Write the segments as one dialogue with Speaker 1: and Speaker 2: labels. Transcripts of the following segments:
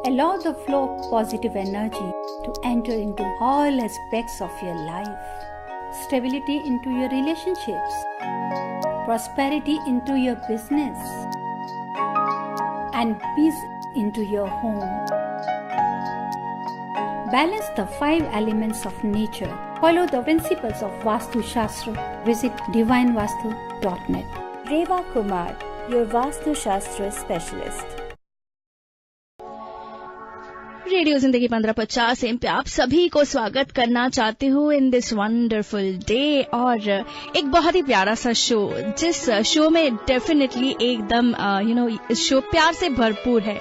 Speaker 1: Allow the flow of positive energy to enter into all aspects of your life. Stability into your relationships. Prosperity into your business. And peace into your home. Balance the 5 elements of nature. Follow the principles of Vastu Shastra. Visit divinevastu.net.
Speaker 2: Reva Kumar, your Vastu Shastra specialist.
Speaker 3: Radio जिंदगी 1550 M पे आप सभी को स्वागत करना चाहती हूँ in this wonderful day और एक बहुत ही प्यारा सा शो, जिस शो में डेफिनेटली एकदम इस शो प्यार से भरपूर है।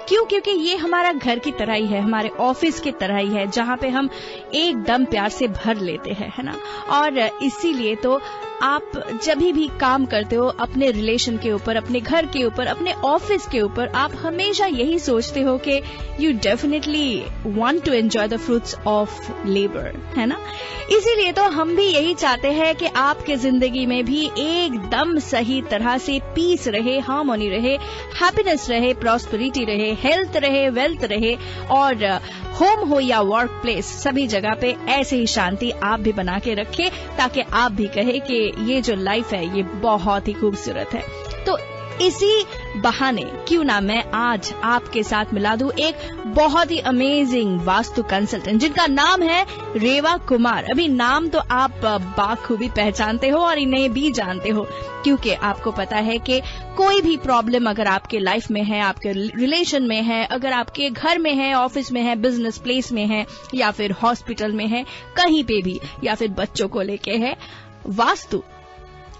Speaker 3: क्यों? क्योंकि ये हमारा घर की तरह ही है, हमारे ऑफिस की तरह ही है, जहाँ पे हम एकदम प्यार से भर लेते हैं, है ना। और इसीलिए तो आप जब भी काम करते हो अपने रिलेशन के ऊपर, अपने घर के ऊपर, अपने ऑफिस के ऊपर, आप हमेशा यही सोचते हो कि you definitely want to enjoy the fruits of labour, है ना। इसीलिए तो हम भी यही चाहते हैं कि आपके जिंदगी में भी एकदम सही तरह से पीस रहे, हार्मोनी रहे, हैप्पीनेस रहे, प्रॉस्पेरिटी रहे, हेल्थ रहे, वेल्थ रहे, और होम हो या वर्क प्लेस, सभी जगह पे ऐसे ही शांति आप भी बना के रखें, ताकि आप भी कहे कि ये जो लाइफ है ये बहुत ही खूबसूरत है। तो इसी बहाने क्यों ना मैं आज आपके साथ मिला दूं एक बहुत ही अमेजिंग वास्तु कंसल्टेंट, जिनका नाम है रेवा कुमार। अभी नाम तो आप बाखूबी पहचानते हो और इन्हें भी जानते हो, क्योंकि आपको पता है कि कोई भी प्रॉब्लम अगर आपके लाइफ में है, आपके रिलेशन में है, अगर आपके घर में है, ऑफिस में है, बिजनेस प्लेस में है, या फिर हॉस्पिटल में है, कहीं पे भी, या फिर बच्चों को लेके है, vastu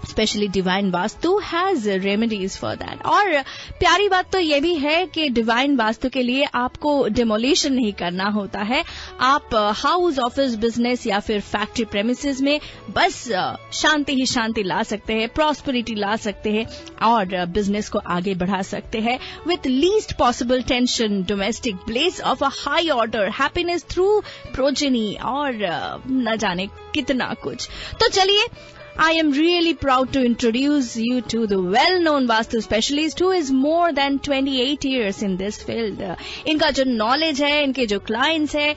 Speaker 3: specially divine vastu has remedies for that. और प्यारी बात तो ये भी है कि डिवाइन वास्तु के लिए आपको डिमोलिशन नहीं करना होता है। आप हाउस, ऑफिस, बिजनेस या फिर फैक्ट्री प्रेमिसेस में बस शांति ही शांति ला सकते हैं, प्रॉस्पेरिटी ला सकते हैं और बिजनेस को आगे बढ़ा सकते हैं with least possible tension, domestic bliss of a high order, happiness through progeny और न जाने कितना कुछ। तो चलिए, I am really proud to introduce you to the well-known Vastu specialist who is more than 28 years in this field. इनका जो knowledge है, इनके जो clients है,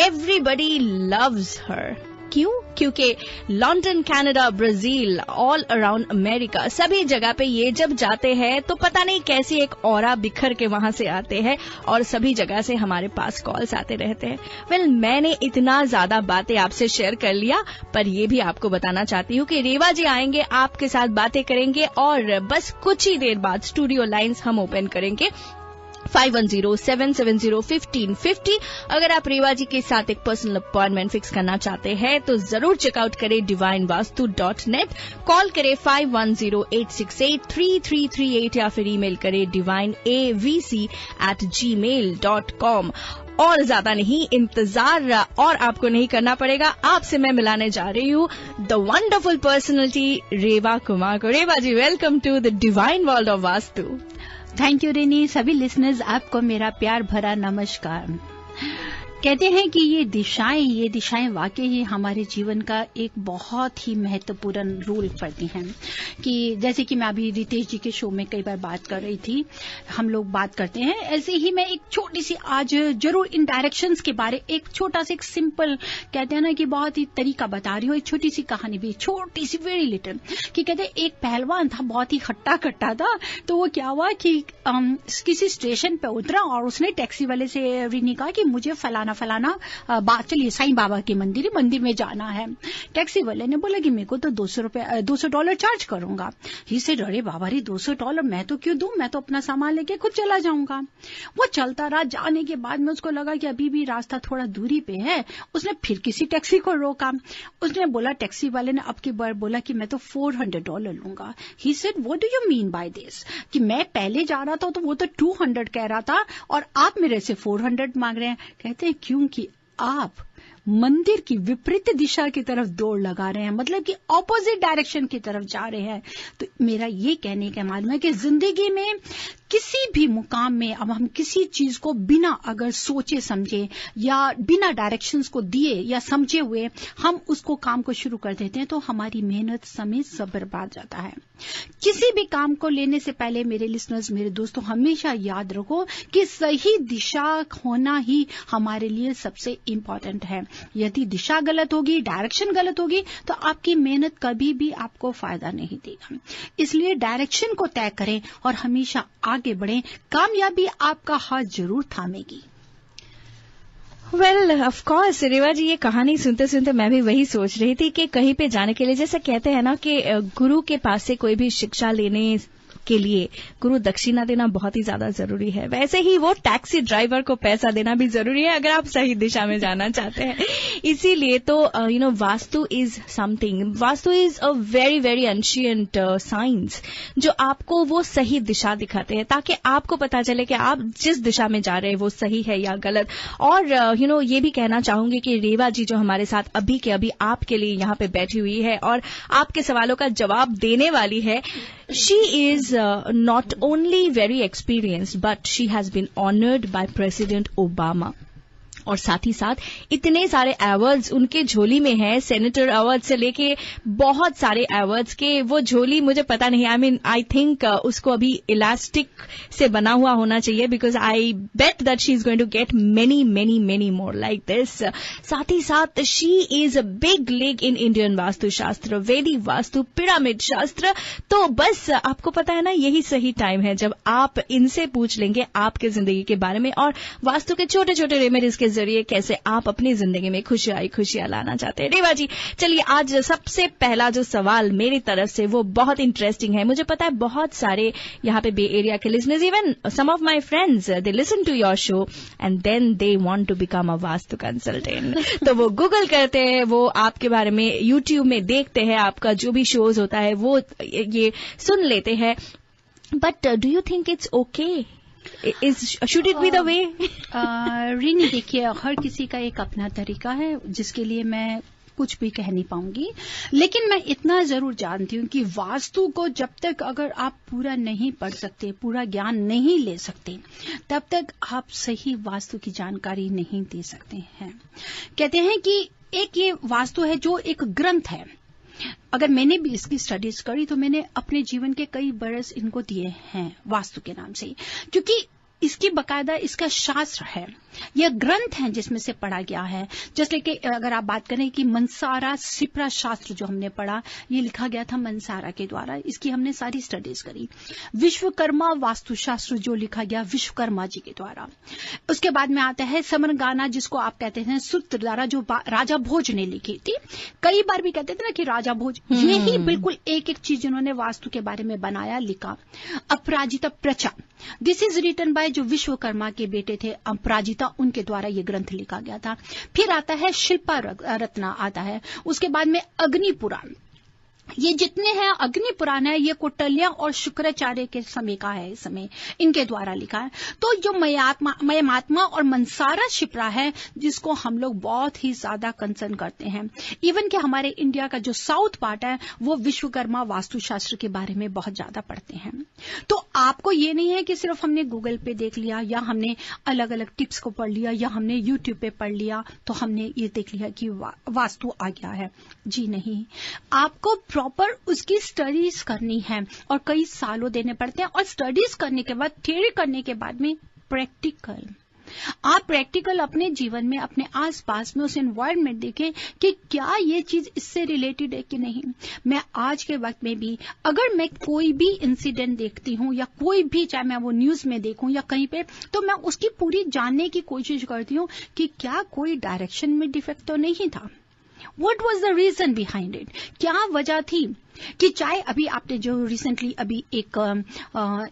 Speaker 3: everybody loves her. क्यों? क्योंकि London, Canada, Brazil, all around America, सभी जगह पे ये जब जाते हैं तो पता नहीं कैसी एक ऑरा बिखर के वहां से आते हैं और सभी जगह से हमारे पास कॉल्स आते रहते हैं। वेल, मैंने इतना ज्यादा बातें आपसे शेयर कर लिया, पर ये भी आपको बताना चाहती हूँ कि रेवा जी आएंगे, आपके साथ बातें करेंगे और बस कुछ ही देर बाद स्टूडियो लाइन्स हम ओपन करेंगे 5107701550। अगर आप रेवा जी के साथ एक पर्सनल अपॉइंटमेंट फिक्स करना चाहते हैं तो जरूर चेकआउट करें divinevastu.net, कॉल करें 5108683338 या फिर ईमेल करें divineavc@gmail.com। और ज्यादा नहीं इंतजार और आपको नहीं करना पड़ेगा, आपसे मैं मिलाने जा रही हूँ the wonderful personality Reva Kumar को। Reva ji, welcome to the divine world of vastu.
Speaker 1: Thank you Renee. सभी लिसनर्स, आपको मेरा प्यार भरा नमस्कार। कहते हैं कि ये दिशाएं वाकई ही हमारे जीवन का एक बहुत ही महत्वपूर्ण रोल करती हैं। कि जैसे कि मैं अभी रितेश जी के शो में कई बार बात कर रही थी, हम लोग बात करते हैं, ऐसे ही मैं एक छोटी सी आज जरूर इन डायरेक्शंस के बारे एक छोटा सा एक सिंपल, कहते हैं ना कि बहुत ही तरीका बता रही हूँ, एक छोटी सी कहानी भी, छोटी सी वेरी लिटिल। कि कहते हैं एक पहलवान था, बहुत ही खट्टा खट्टा था। तो वो क्या हुआ कि किसी स्टेशन पे उतरा और उसने टैक्सी वाले से कहा कि मुझे फलाना चलिए साईं बाबा के मंदिर में जाना है। टैक्सी वाले ने बोला कि मेरे को तो $200 चार्ज करूंगा। ही से अरे बाबा रे, $200 मैं तो क्यों दूं, मैं तो अपना सामान लेके खुद चला जाऊंगा। वो चलता रहा, जाने के बाद में उसको लगा कि अभी भी रास्ता थोड़ा दूरी पे है। उसने फिर किसी टैक्सी को रोका। उसने बोला, टैक्सी वाले ने अब की बार बोला कि मैं तो $400 लूंगा। He said what do you mean by this, कि मैं पहले जा रहा था तो वो तो 200 कह रहा था और आप मेरे से 400 मांग रहे हैं। कहते हैं क्योंकि आप मंदिर की विपरीत दिशा की तरफ दौड़ लगा रहे हैं, मतलब कि ऑपोजिट डायरेक्शन की तरफ जा रहे हैं। तो मेरा ये कहने का मालूम है कि जिंदगी में किसी भी मुकाम में अब हम किसी चीज को बिना अगर सोचे समझे या बिना डायरेक्शंस को दिए या समझे हुए हम उसको काम को शुरू कर देते हैं तो हमारी मेहनत समय सब बर्बाद जाता है। किसी भी काम को लेने से पहले मेरे लिसनर्स, मेरे दोस्तों, हमेशा याद रखो कि सही दिशा होना ही हमारे लिए सबसे इम्पोर्टेंट है। यदि दिशा गलत होगी, डायरेक्शन गलत होगी, तो आपकी मेहनत कभी भी आपको फायदा नहीं देगा। इसलिए डायरेक्शन को तय करें और हमेशा आगे बढ़ें, कामयाबी आपका हाथ जरूर थामेगी।
Speaker 3: वेल ऑफ कोर्स रेवा जी, ये कहानी सुनते सुनते मैं भी वही सोच रही थी कि कहीं पे जाने के लिए, जैसे कहते हैं ना कि गुरु के पास से कोई भी शिक्षा लेने के लिए गुरु दक्षिणा देना बहुत ही ज्यादा जरूरी है, वैसे ही वो टैक्सी ड्राइवर को पैसा देना भी जरूरी है अगर आप सही दिशा में जाना चाहते हैं। इसीलिए तो vastu is something, vastu is a very very ancient science जो आपको वो सही दिशा दिखाते हैं ताकि आपको पता चले कि आप जिस दिशा में जा रहे हैं वो सही है या गलत। और ये भी कहना चाहूंगी कि रेवा जी जो हमारे साथ अभी के अभी आपके लिए यहाँ पे बैठी हुई है और आपके सवालों का जवाब देने वाली है, she is not only very experienced but she has been honored by President Obama। और साथ ही साथ इतने सारे अवार्ड्स उनके झोली में है, सेनेटर अवार्ड से लेके बहुत सारे अवार्ड्स के वो झोली मुझे पता नहीं, आई थिंक उसको अभी इलास्टिक से बना हुआ होना चाहिए because I bet that she is going to get many many many more like this. साथ ही साथ she is a big leg in Indian vastu shastra, Vedic vastu, pyramid शास्त्र। तो बस आपको पता है ना, यही सही टाइम है जब आप इनसे पूछ लेंगे आपके जिंदगी के बारे में और वास्तु के छोटे छोटे रेमेडीज के जरिए कैसे आप अपनी जिंदगी में खुशियां लाना चाहते हैं। रेवा जी, चलिए आज सबसे पहला जो सवाल मेरी तरफ से वो बहुत इंटरेस्टिंग है। मुझे पता है बहुत सारे यहाँ पे बे एरिया के listeners, even some of my friends, they listen to your show and then they want to become a vastu consultant. तो वो गूगल करते हैं, वो आपके बारे में यूट्यूब में देखते हैं, आपका जो भी शोज होता है वो ये सुन लेते हैं। But do you think it's okay? Should it be the way?
Speaker 1: René, देखिए हर किसी का एक अपना तरीका है जिसके लिए मैं कुछ भी कह नहीं पाऊंगी, लेकिन मैं इतना जरूर जानती हूँ कि वास्तु को जब तक अगर आप पूरा नहीं पढ़ सकते, पूरा ज्ञान नहीं ले सकते, तब तक आप सही वास्तु की जानकारी नहीं दे सकते हैं। कहते हैं कि एक ये वास्तु है जो एक ग्रंथ है। अगर मैंने भी इसकी स्टडीज करी तो मैंने अपने जीवन के कई बरस इनको दिए हैं वास्तु के नाम से, क्योंकि इसकी बकायदा इसका शास्त्र है, यह ग्रंथ है जिसमें से पढ़ा गया है। जैसे कि अगर आप बात करें कि मनसारा सिप्रा शास्त्र जो हमने पढ़ा, ये लिखा गया था मनसारा के द्वारा, इसकी हमने सारी स्टडीज करी। विश्वकर्मा वास्तुशास्त्र जो लिखा गया विश्वकर्मा जी के द्वारा। उसके बाद में आता है समरगाना, जिसको आप कहते हैं सूत्रधारा, जो राजा भोज ने लिखी थी। कई बार भी कहते थे ना कि राजा भोज, यही बिल्कुल एक एक चीज उन्होंने वास्तु के बारे में बनाया, लिखा। अपराजिता प्रचा, दिस इज रिटन बाय जो विश्वकर्मा के बेटे थे अपराजिता, उनके द्वारा ये ग्रंथ लिखा गया था। फिर आता है शिल्पा रत्ना आता है। उसके बाद में अग्नि पुराण, ये जितने हैं अग्नि पुराण है, ये कौटिल्य और शुक्राचार्य के समय का है, इस समय इनके द्वारा लिखा है। तो जो मयमात्मा और मनसारा शिप्रा है, जिसको हम लोग बहुत ही ज्यादा कंसर्न करते हैं, इवन कि हमारे इंडिया का जो साउथ पार्ट है वो विश्वकर्मा वास्तुशास्त्र के बारे में बहुत ज्यादा पढ़ते हैं। तो आपको ये नहीं है कि सिर्फ हमने गूगल पे देख लिया या हमने अलग अलग टिप्स को पढ़ लिया या हमने यूट्यूब पे पढ़ लिया तो हमने ये देख लिया कि वास्तु आ गया है। जी नहीं, आपको प्रॉपर उसकी स्टडीज करनी है और कई सालों देने पड़ते हैं। और स्टडीज करने के बाद, थ्योरी करने के बाद में प्रैक्टिकल, आप प्रैक्टिकल अपने जीवन में, अपने आसपास में उस एनवायरनमेंट देखें कि क्या ये चीज इससे रिलेटेड है कि नहीं। मैं आज के वक्त में भी अगर मैं कोई भी इंसिडेंट देखती हूँ या कोई भी, चाहे मैं वो न्यूज में देखूं या कहीं पे, तो मैं उसकी पूरी जानने की कोशिश करती हूँ कि क्या कोई डायरेक्शन में डिफेक्ट तो नहीं था। What was the reason behind it? क्या वजह थी कि चाहे अभी आपने जो रिसेंटली अभी एक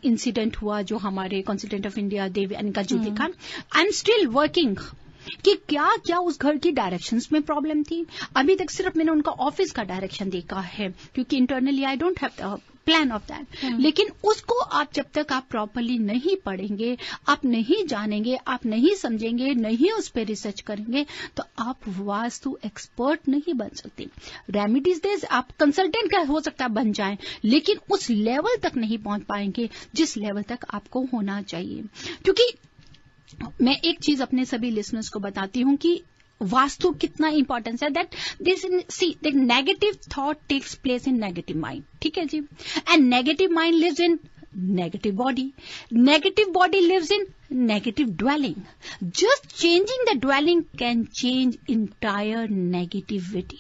Speaker 1: इंसिडेंट हुआ जो हमारे कंसल्टेंट ऑफ इंडिया देवयानी का जो देखा, आई एम स्टिल वर्किंग कि क्या उस घर की डायरेक्शंस में प्रॉब्लम थी। अभी तक सिर्फ मैंने उनका ऑफिस का डायरेक्शन देखा है, क्योंकि internally I don't have the plan of that. लेकिन उसको आप जब तक आप प्रॉपरली नहीं पढ़ेंगे, आप नहीं जानेंगे, आप नहीं समझेंगे, नहीं उस पर रिसर्च करेंगे, तो आप वास्तु एक्सपर्ट नहीं बन सकते। रेमेडीज दे आप कंसल्टेंट का हो सकता है बन जाएं, लेकिन उस लेवल तक नहीं पहुंच पाएंगे जिस लेवल तक आपको होना चाहिए। क्योंकि मैं एक चीज अपने सभी लिसनर्स को बताती हूं कि वास्तु कितना इंपॉर्टेंस है, that this see that negative thought takes place in negative mind, ठीक है जी, and negative mind lives in negative body lives in negative dwelling. Just changing the dwelling can change entire negativity.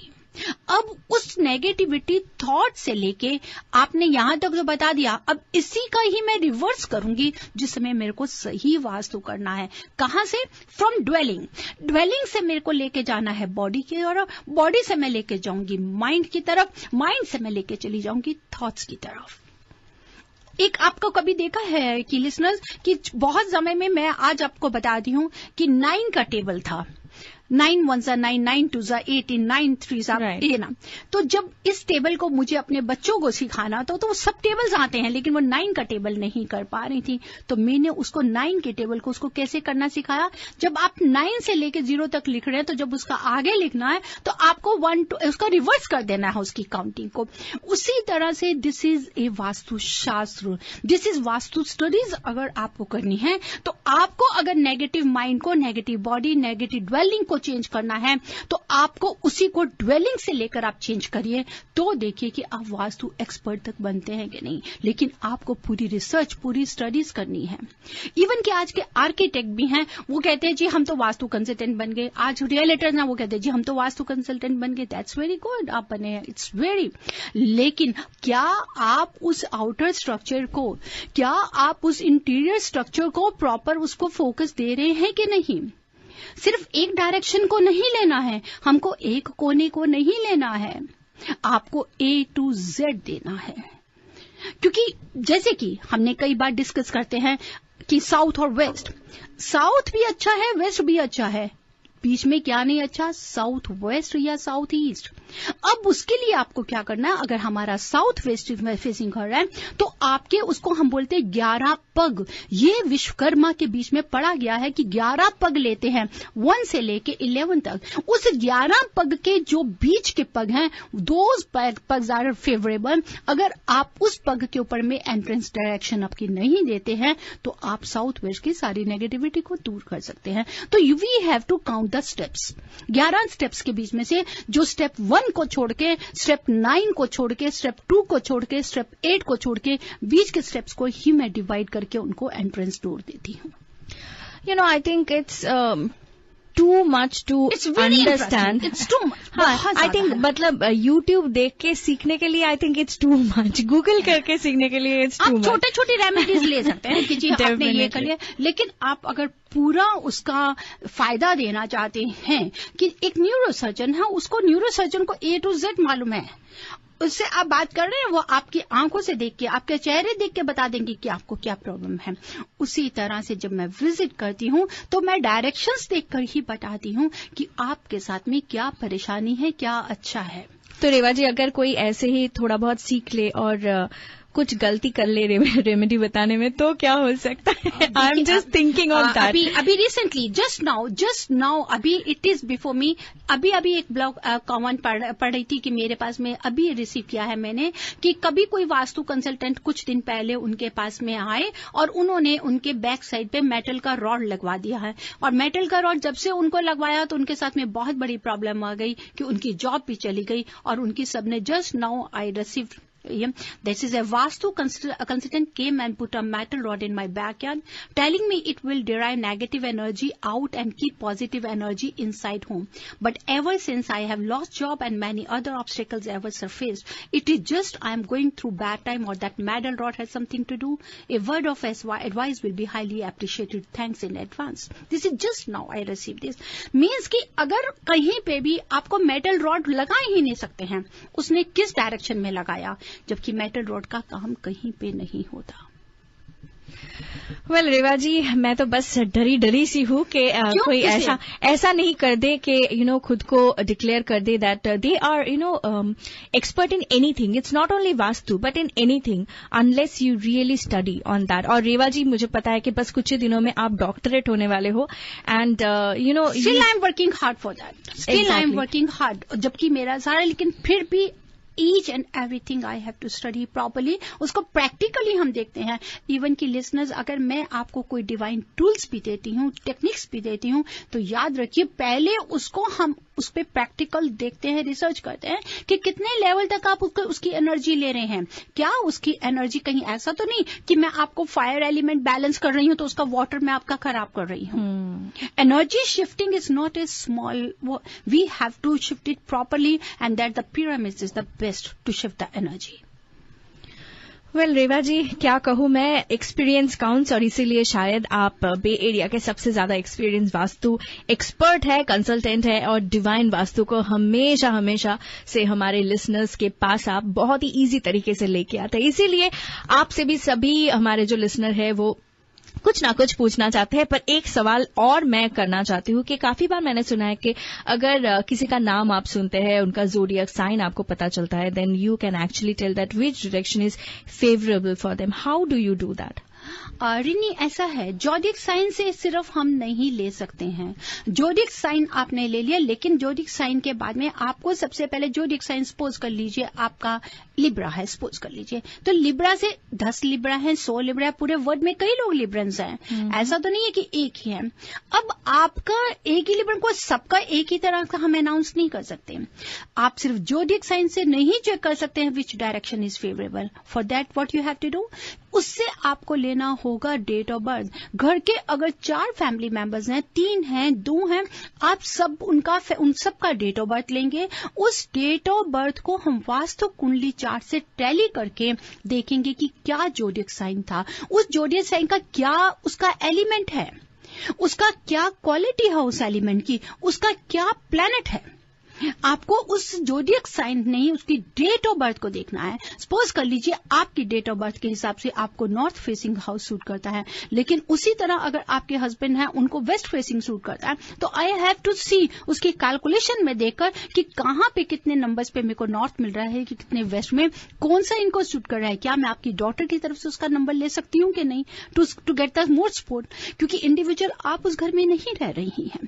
Speaker 1: अब उस negativity thought से लेके आपने यहां तक जो बता दिया, अब इसी का ही मैं रिवर्स करूंगी जिसमें मेरे को सही वास्तु करना है। कहां से? फ्रॉम ड्वेलिंग से मेरे को लेके जाना है बॉडी की तरफ, बॉडी से मैं लेके जाऊंगी माइंड की तरफ, माइंड से मैं लेके चली जाऊंगी थॉट्स की तरफ। एक आपको कभी देखा है कि लिसनर्स कि बहुत समय में मैं आज आपको बताती हूं कि 9 का टेबल था, 9 1 9 9 2 18 9 3 ये ना। तो जब इस टेबल को मुझे अपने बच्चों को सिखाना तो सब टेबल्स आते हैं, लेकिन वो 9 का टेबल नहीं कर पा रही थी। तो मैंने उसको 9 के टेबल को उसको कैसे करना सिखाया। जब आप 9 से लेके 0 तक लिख रहे हैं, तो जब उसका आगे लिखना है तो आपको 1 2 उसका रिवर्स कर देना है उसकी काउंटिंग को। उसी तरह से दिस इज ए वास्तु शास्त्र, दिस इज वास्तु स्टडीज। अगर आपको करनी है तो आपको अगर नेगेटिव माइंड को, नेगेटिव बॉडी, नेगेटिव ड्वेलिंग को चेंज करना है, तो आपको उसी को ड्वेलिंग से लेकर आप चेंज करिए, तो देखिए कि आप वास्तु एक्सपर्ट तक बनते हैं कि नहीं। लेकिन आपको पूरी रिसर्च, पूरी स्टडीज करनी है। इवन कि आज के आर्किटेक्ट भी हैं, वो कहते हैं जी हम तो वास्तु कंसल्टेंट बन गए। आज रियलिटर ना, वो कहते हैं जी हम तो वास्तु कंसल्टेंट बन गए। दैट्स वेरी गुड, आप बने हैं, इट्स वेरी। लेकिन क्या आप उस आउटर स्ट्रक्चर को, क्या आप उस इंटीरियर स्ट्रक्चर को प्रॉपर उसको फोकस दे रहे हैं कि नहीं। सिर्फ एक डायरेक्शन को नहीं लेना है, हमको एक कोने को नहीं लेना है, आपको A to Z देना है। क्योंकि जैसे कि हमने कई बार डिस्कस करते हैं कि साउथ और वेस्ट, साउथ भी अच्छा है, वेस्ट भी अच्छा है, बीच में क्या नहीं अच्छा, साउथ वेस्ट या साउथ ईस्ट। अब उसके लिए आपको क्या करना है, अगर हमारा साउथ वेस्ट फेसिंग घर है तो आपके उसको हम बोलते हैं 11 पग। ये विश्वकर्मा के बीच में पढ़ा गया है कि 11 पग लेते हैं 1 से लेके 11 तक। उस 11 पग के जो बीच के पग हैं, दोज पग्स आर फेवरेबल। अगर आप उस पग के ऊपर में एंट्रेंस डायरेक्शन आपकी नहीं देते हैं तो आप साउथ वेस्ट की सारी नेगेटिविटी को दूर कर सकते हैं। तो we have to count the steps. 11 steps के बीच में से जो स्टेप 1 को छोड़ के, स्टेप 9 को छोड़ के, स्टेप 2 को छोड़ के, स्टेप 8 को छोड़ के, बीच के स्टेप्स को ही मैं डिवाइड करके उनको एंट्रेंस डोर देती हूँ।
Speaker 3: You know, I think it's too much to understand.
Speaker 1: It's too much.
Speaker 3: I think मतलब YouTube देख के सीखने के लिए I think it's too much. Google करके सीखने के लिए it's too much.
Speaker 1: आप छोटे छोटे रेमेडीज ले सकते हैं कि जी आपने ये कर लिया, लेकिन आप अगर पूरा उसका फायदा देना चाहते हैं कि एक न्यूरोसर्जन है, उसको न्यूरोसर्जन को A to Z मालूम है, उससे आप बात कर रहे हैं, वो आपकी आंखों से देख के, आपके चेहरे देख के बता देंगे कि आपको क्या प्रॉब्लम है। उसी तरह से जब मैं विजिट करती हूँ तो मैं डायरेक्शंस देखकर ही बताती हूँ कि आपके साथ में क्या परेशानी है, क्या अच्छा है।
Speaker 3: तो रेवा जी, अगर कोई ऐसे ही थोड़ा बहुत सीख ले और कुछ गलती कर ले रेमेडी बताने में, तो क्या हो सकता है? I am just thinking on that.
Speaker 1: अभी रिसेंटली जस्ट नाउ अभी इट इज बिफोर मी, अभी एक ब्लॉग कमेंट पढ़ रही थी कि मेरे पास में अभी रिसीव किया है मैंने कि कभी कोई वास्तु कंसल्टेंट कुछ दिन पहले उनके पास में आए और उन्होंने उनके बैक साइड पे मेटल का रॉड लगवा दिया है, और मेटल का रॉड जब से उनको लगवाया तो उनके साथ में बहुत बड़ी प्रॉब्लम आ गई कि उनकी जॉब भी चली गई, और उनकी सबने just now I receive this is a Vastu consultant came and put a metal rod in my backyard, telling me it will derive negative energy out and keep positive energy inside home. But ever since I have lost job and many other obstacles ever surfaced, it is just I am going through bad time, or that metal rod has something to do. A word of advice will be highly appreciated. Thanks in advance. This is just now I received this. Means कि अगर कहीं पे भी आपको metal rod लगा ही नहीं सकते हैं, उसने किस डायरेक्शन में लगाया, जबकि मेटल रॉड का काम कहीं पे नहीं होता।
Speaker 3: वेल रेवा जी, मैं तो बस डरी सी हूँ कि कोई ऐसा नहीं कर दे कि खुद को डिक्लेयर कर दे that they are expert in anything. It's not only vastu but in anything unless you really study on that. और रेवा जी, मुझे पता है कि बस कुछ ही दिनों में आप डॉक्टरेट होने वाले हो and
Speaker 1: still I am working hard for that. Still I am working hard. जबकि मेरा सारा, लेकिन फिर भी each and everything I have to study properly. उसको प्रैक्टिकली हम देखते हैं. इवन की लिसनर्स, अगर मैं आपको कोई डिवाइन टूल्स भी देती हूँ, टेक्निक्स भी देती हूँ, तो याद रखिए पहले उसको हम उस पर प्रैक्टिकल देखते हैं, रिसर्च करते हैं कि कितने लेवल तक आप उसकी एनर्जी ले रहे हैं. क्या उसकी एनर्जी कहीं ऐसा तो नहीं कि मैं आपको फायर एलिमेंट बैलेंस कर रही हूँ तो उसका वाटर मैं आपका खराब कर रही हूँ. Energy shifting is not a small, we have to shift it properly and that the pyramid is the best to shift the energy.
Speaker 3: Well Reva ji, क्या कहूँ मैं, एक्सपीरियंस काउंट्स और इसीलिए शायद आप बे एरिया के सबसे ज्यादा एक्सपीरियंस वास्तु एक्सपर्ट है, कंसल्टेंट है और डिवाइन वास्तु को हमेशा से हमारे लिसनर्स के पास आप बहुत ही इजी तरीके से लेके आते हैं. इसीलिए आपसे भी सभी हमारे जो लिसनर है वो कुछ ना कुछ पूछना चाहते हैं. पर एक सवाल और मैं करना चाहती हूँ कि काफी बार मैंने सुना है कि अगर किसी का नाम आप सुनते हैं, उनका ज़ोडिएक साइन आपको पता चलता है, then you can actually tell that which direction is favourable for them. How do you do that?
Speaker 1: Rini, ऐसा है, जोडिक साइन से सिर्फ हम नहीं ले सकते हैं. जोडिक साइन आपने ले लिया, लेकिन जोडिक साइन के बाद में आपको सबसे पहले जोडिक साइन सपोज कर लीजिए आपका लिब्रा है, सपोज कर लीजिए, तो लिब्रा से 10 लिब्रा है, 100 लिब्रा है, पूरे वर्ल्ड में कई लोग लिब्रन्स हैं. ऐसा तो नहीं है कि एक ही है. अब आपका एक ही लिब्रन को सबका एक ही तरह का हम अनाउंस नहीं कर सकते. आप सिर्फ जोडिक साइन से नहीं चेक कर सकते हैं which direction is favourable. For that what you have to do, उससे आपको लेना होगा डेट ऑफ बर्थ. घर के अगर 4 फैमिली मेंबर्स हैं, 3 हैं, 2 हैं, आप सब उन सबका डेट ऑफ बर्थ लेंगे. उस डेट ऑफ बर्थ को हम वास्तु कुंडली चार्ट से टैली करके देखेंगे कि क्या जोडिएक साइन था, उस जोडिएक साइन का क्या उसका एलिमेंट है, उसका क्या क्वालिटी है उस एलिमेंट की, उसका क्या प्लैनेट है. आपको उस जोडिएक साइन नहीं, उसकी डेट ऑफ बर्थ को देखना है. सपोज कर लीजिए आपकी डेट ऑफ बर्थ के हिसाब से आपको नॉर्थ फेसिंग हाउस सूट करता है, लेकिन उसी तरह अगर आपके हस्बैंड हैं उनको वेस्ट फेसिंग सूट करता है, तो आई हैव टू सी उसकी कैलकुलेशन में देखकर कि कहाँ पे कितने नंबर्स पे मेरे को नॉर्थ मिल रहा है कि कितने वेस्ट में, कौन सा इनको सूट कर रहा है. क्या मैं आपकी डॉटर की तरफ से उसका नंबर ले सकती हूँ कि नहीं, to get the more support, क्योंकि इंडिविजुअल आप उस घर में नहीं रह रही हैं.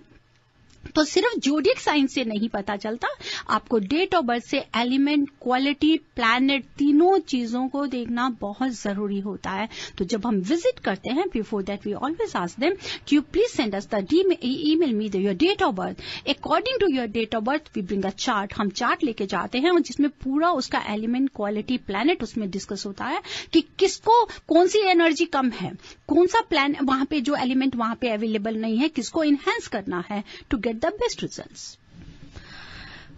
Speaker 1: तो सिर्फ जोडिएक साइन से नहीं पता चलता, आपको डेट ऑफ बर्थ से एलिमेंट, क्वालिटी, प्लैनेट, तीनों चीजों को देखना बहुत जरूरी होता है. तो जब हम विजिट करते हैं, before that we always ask them कि you please send us the email me your date of birth. According to your date of birth we bring a chart. हम चार्ट लेके जाते हैं और जिसमें पूरा उसका एलिमेंट, क्वालिटी, प्लैनेट उसमें डिस्कस होता है कि किसको कौन सी एनर्जी कम है, कौन सा प्लान वहां पे जो एलिमेंट वहां पे अवेलेबल नहीं है, किसको इनहेंस करना है to get the best results.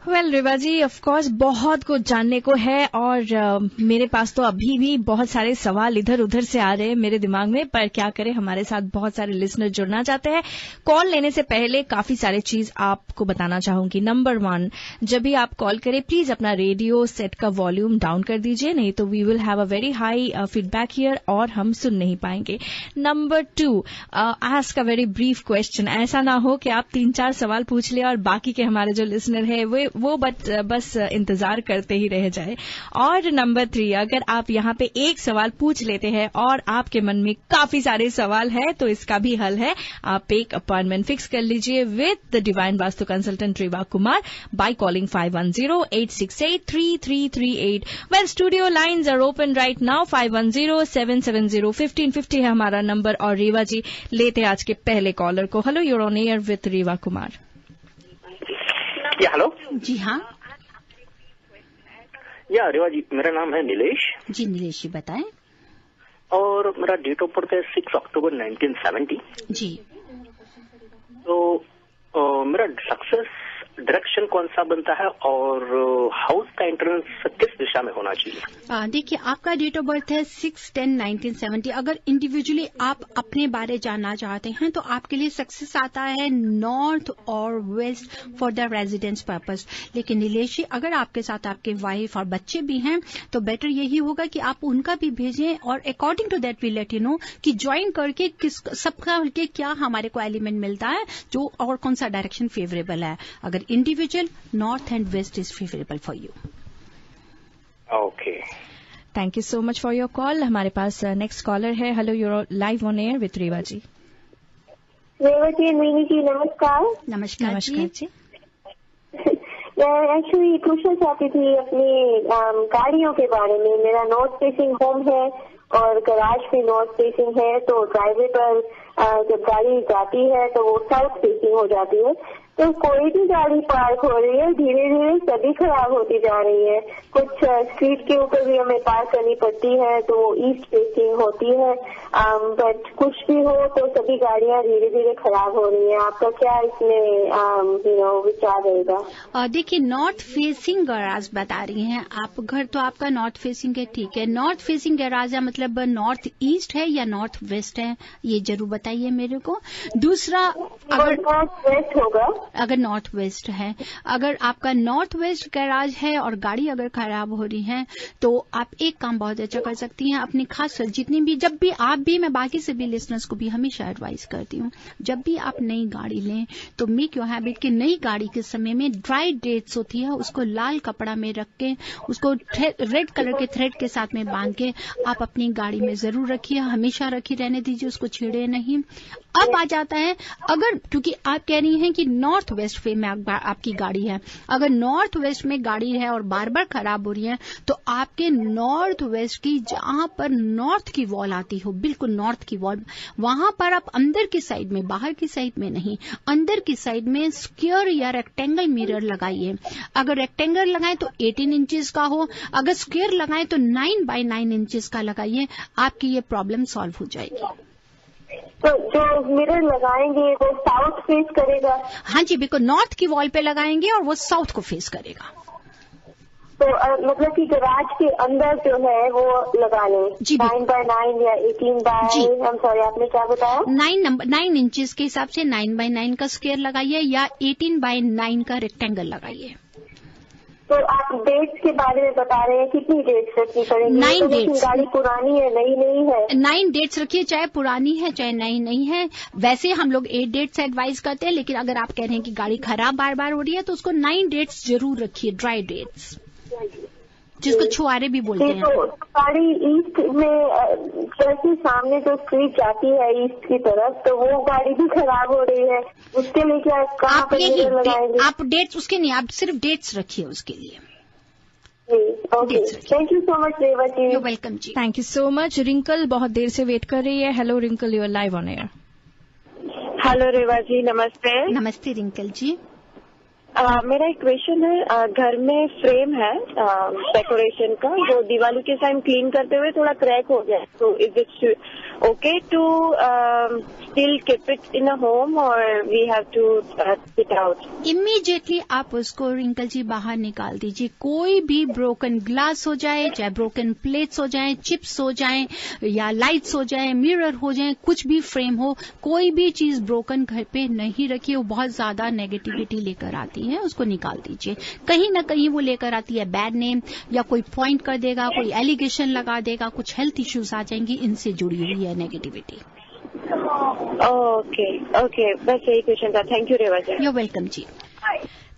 Speaker 3: Well Reva ji, of course बहुत कुछ जानने को है और मेरे पास तो अभी भी बहुत सारे सवाल इधर उधर से आ रहे हैं मेरे दिमाग में, पर क्या करें, हमारे साथ बहुत सारे लिसनर जुड़ना चाहते हैं. कॉल लेने से पहले काफी सारे चीज आपको बताना चाहूंगी. नंबर 1, जब भी आप कॉल करें प्लीज अपना रेडियो सेट का वॉल्यूम डाउन कर दीजिए, नहीं तो we will have a very high feedback here और हम सुन नहीं पाएंगे. Number 2, ask a very brief question. ऐसा ना हो कि आप 3-4 सवाल पूछ ले और बाकी के हमारे जो लिसनर है वो बस इंतजार करते ही रह जाए. और नंबर 3, अगर आप यहाँ पे एक सवाल पूछ लेते हैं और आपके मन में काफी सारे सवाल है तो इसका भी हल है. आप एक अपॉइंटमेंट फिक्स कर लीजिए with the divine Vastu consultant Reva Kumar by calling 510-868-3338. Well, studio lines are open right now. 510-770-1550 है हमारा नंबर. और रेवा जी लेते आज के पहले कॉलर को. Hello, you're on air with Reva Kumar.
Speaker 4: Hello
Speaker 1: जी हाँ.
Speaker 4: रेवा जी, मेरा नाम है नीलेश.
Speaker 1: जी नीलेश जी बताएं.
Speaker 4: और मेरा डेट ऑफ बर्थ है 6 अक्टूबर 1970.
Speaker 1: जी.
Speaker 4: तो मेरा सक्सेस डायरेक्शन कौन सा बनता है और हाउस का एंट्रेंस किस दिशा में होना चाहिए?
Speaker 1: देखिए, आपका डेट ऑफ बर्थ है 6/10/1970। अगर इंडिविजुअली आप अपने बारे जानना चाहते हैं तो आपके लिए सक्सेस आता है नॉर्थ और west for the residence purpose. लेकिन नीलेशी, अगर आपके साथ आपके वाइफ और बच्चे भी हैं तो बेटर यही होगा कि आप उनका भी भेजें, और according to that we let you know कि ज्वाइन करके सबका के क्या हमारे को एलिमेंट मिलता है जो और कौन सा डायरेक्शन फेवरेबल है। अगर individual, north and west is favourable for you.
Speaker 4: Okay,
Speaker 3: thank you so much for your call. हमारे पास नेक्स्ट कॉलर है। Hello, you're live on air with Reva ji.
Speaker 5: Reva ji, Meeni ji, नमस्कार।
Speaker 1: नमस्कार जी।
Speaker 5: मैं एक्चुअली पूछना चाहती थी अपनी गाड़ियों के बारे में। मेरा नॉर्थ फेसिंग होम है और गैराज भी नॉर्थ फेसिंग है, तो ड्राइवे पर जब गाड़ी जाती है तो वो साउथ फेसिंग हो जाती है। तो कोई भी गाड़ी पार्क हो रही है, धीरे धीरे सभी खराब होती जा रही है। कुछ स्ट्रीट के ऊपर भी हमें पार्क करनी पड़ती है तो वो ईस्ट फेसिंग होती है, बट कुछ भी हो तो सभी गाड़ियां धीरे धीरे खराब हो रही हैं। आपका क्या इसमें विचार रहेगा?
Speaker 1: देखिए, नॉर्थ फेसिंग गैराज बता रही हैं आप। घर तो आपका नॉर्थ फेसिंग है, ठीक है। नॉर्थ फेसिंग गैराज है मतलब नॉर्थ ईस्ट है या नॉर्थ वेस्ट है, ये जरूर बताइए मेरे को। दूसरा, अगर
Speaker 5: नॉर्थ वेस्ट होगा,
Speaker 1: अगर नॉर्थ वेस्ट है, अगर आपका नॉर्थ वेस्ट गैराज है और गाड़ी अगर खराब हो रही है तो आप एक काम बहुत अच्छा कर सकती हैं। अपनी खास जितनी भी, जब भी आप भी, मैं बाकी से भी लिसनर्स को भी हमेशा एडवाइस करती हूँ, जब भी आप नई गाड़ी लें तो मेक योर हैबिट कि नई गाड़ी के समय में ड्राई डेट्स होती है, उसको लाल कपड़ा में रख के, उसको रेड कलर के थ्रेड के साथ में बांध के आप अपनी गाड़ी में जरूर रखिए, हमेशा रखी रहने दीजिए, उसको छेड़े नहीं। अब आ जाता है, अगर क्योंकि आप कह रही हैं कि नॉर्थ वेस्ट में आपकी गाड़ी है, अगर नॉर्थ वेस्ट में गाड़ी है और बार बार खराब हो रही है तो आपके नॉर्थ वेस्ट की जहां पर नॉर्थ की वॉल आती हो, बिल्कुल नॉर्थ की वॉल, वहां पर आप अंदर की साइड में, बाहर की साइड में नहीं, अंदर की साइड में स्क्वायर या रेक्टेंगल मिरर लगाइए। अगर रेक्टेंगल लगाएं तो 18 इंचेस का हो, अगर स्क्वायर लगाएं तो 9x9 इंचेस का लगाइए, आपकी ये प्रॉब्लम सॉल्व हो जाएगी।
Speaker 5: तो जो मिरर लगाएंगे वो साउथ फेस करेगा?
Speaker 1: हाँ जी, बिल्कुल नॉर्थ की वॉल पे लगाएंगे और वो साउथ को फेस करेगा।
Speaker 5: तो मतलब कि गैराज के अंदर जो है वो लगा लें 9x9 या 18 हम सॉरी, आपने क्या बताया?
Speaker 1: 9 इंचेस के हिसाब से 9x9 का स्क्वायर लगाइए या 18x9 का रेक्टेंगल लगाइए।
Speaker 5: तो आप डेट्स के बारे में बता रहे हैं, कितनी डेट्स रखनी पड़ेगी?
Speaker 1: 9 डेट्स।
Speaker 5: गाड़ी पुरानी है, नई नहीं है?
Speaker 1: 9 डेट्स रखिए, चाहे पुरानी है चाहे नई नहीं है। वैसे हम लोग 8 डेट्स एडवाइस करते हैं, लेकिन अगर आप कह रहे हैं कि गाड़ी खराब बार बार हो रही है तो उसको 9 डेट्स जरूर रखिए, ड्राई डेट्स, जिसको छुआरे भी बोलते हैं।
Speaker 5: तो गाड़ी ईस्ट में जैसे सामने जो स्ट्रीट जाती है ईस्ट की तरफ, तो वो गाड़ी भी खराब हो रही है, उसके लिए क्या कहाँ पर लगाएंगे?
Speaker 1: आप डेट्स उसके नहीं, आप सिर्फ डेट्स रखिए उसके लिए।
Speaker 5: Okay, thank you so much Reva ji.
Speaker 1: You welcome ji.
Speaker 3: Thank you so much. Rinkle बहुत देर से वेट कर रही है। Hello Rinkle, you are live on air.
Speaker 6: Hello Reva ji, नमस्ते।
Speaker 1: नमस्ते रिंकल जी।
Speaker 6: मेरा एक क्वेश्चन है। घर में फ्रेम है डेकोरेशन का, जो दिवाली के टाइम क्लीन करते हुए थोड़ा क्रैक हो गया, तो is it okay to still keep it in a home और we have to take it out?
Speaker 1: Immediately आप उसको रिंकल जी बाहर निकाल दीजिए। कोई भी ब्रोकन ग्लास हो जाए, चाहे ब्रोकन प्लेट्स हो जाए, चिप्स हो जाए या लाइट्स हो जाए, मिरर हो जाए, कुछ भी फ्रेम हो, कोई भी चीज ब्रोकन घर पे नहीं रखिए, वो बहुत ज्यादा नेगेटिविटी लेकर आती है, उसको निकाल दीजिए। कहीं ना कहीं वो लेकर आती है बैड नेम, या कोई पॉइंट कर देगा, कोई एलिगेशन लगा देगा, कुछ हेल्थ इश्यूज आ जाएंगी, इनसे जुड़ी हुई है नेगेटिविटी।
Speaker 6: ओके ओके, बस यही क्वेश्चन था। Thank you Reva ji.
Speaker 1: You welcome ji.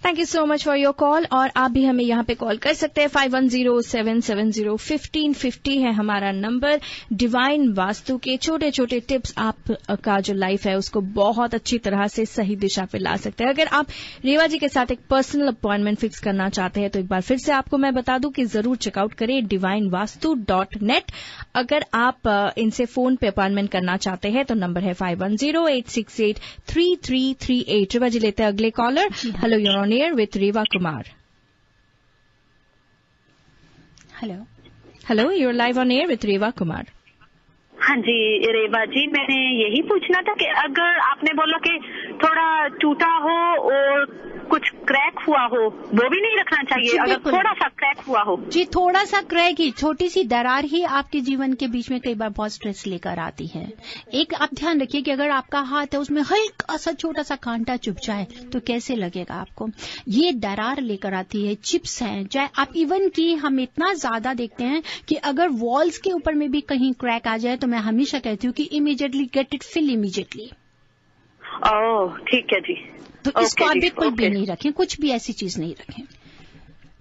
Speaker 3: Thank you so much for your call. और आप भी हमें यहाँ पे कॉल कर सकते हैं। 5107701550 है हमारा नंबर। डिवाइन वास्तु के छोटे छोटे टिप्स आपका जो लाइफ है उसको बहुत अच्छी तरह से सही दिशा पे ला सकते हैं। अगर आप रेवा जी के साथ एक पर्सनल अपॉइंटमेंट फिक्स करना चाहते हैं तो एक बार फिर से आपको मैं बता दूं कि जरूर चेकआउट करें divinevastu.net। अगर आप इनसे फोन पे अपॉइंटमेंट करना चाहते हैं तो नंबर है 5108683338। रेवा जी लेते हैं अगले caller. Hello, you're on air with Reva Kumar.
Speaker 1: Hello,
Speaker 3: you're live on air with Reva Kumar.
Speaker 7: हाँ जी रेवा जी, मैंने यही पूछना था कि अगर आपने बोला कि थोड़ा टूटा हो और कुछ क्रैक हुआ हो, वो भी नहीं रखना चाहिए? अगर थोड़ा सा क्रैक हुआ हो?
Speaker 1: जी, थोड़ा सा क्रैक ही, छोटी सी दरार ही आपके जीवन के बीच में कई बार बहुत स्ट्रेस लेकर आती है। एक आप ध्यान रखिए कि अगर आपका हाथ है उसमें हल्का सा छोटा सा कांटा चुभ जाए तो कैसे लगेगा आपको। ये दरार लेकर आती है, चिप्स हैं, चाहे आप इवन की हम इतना ज्यादा देखते हैं कि अगर वॉल्स के ऊपर में भी कहीं क्रैक आ जाए तो मैं हमेशा कहती हूँ कि immediately get it fill immediately.
Speaker 7: ओह ठीक है जी।
Speaker 1: तो इसको आप बिल्कुल भी नहीं रखें, कुछ भी ऐसी चीज नहीं रखें।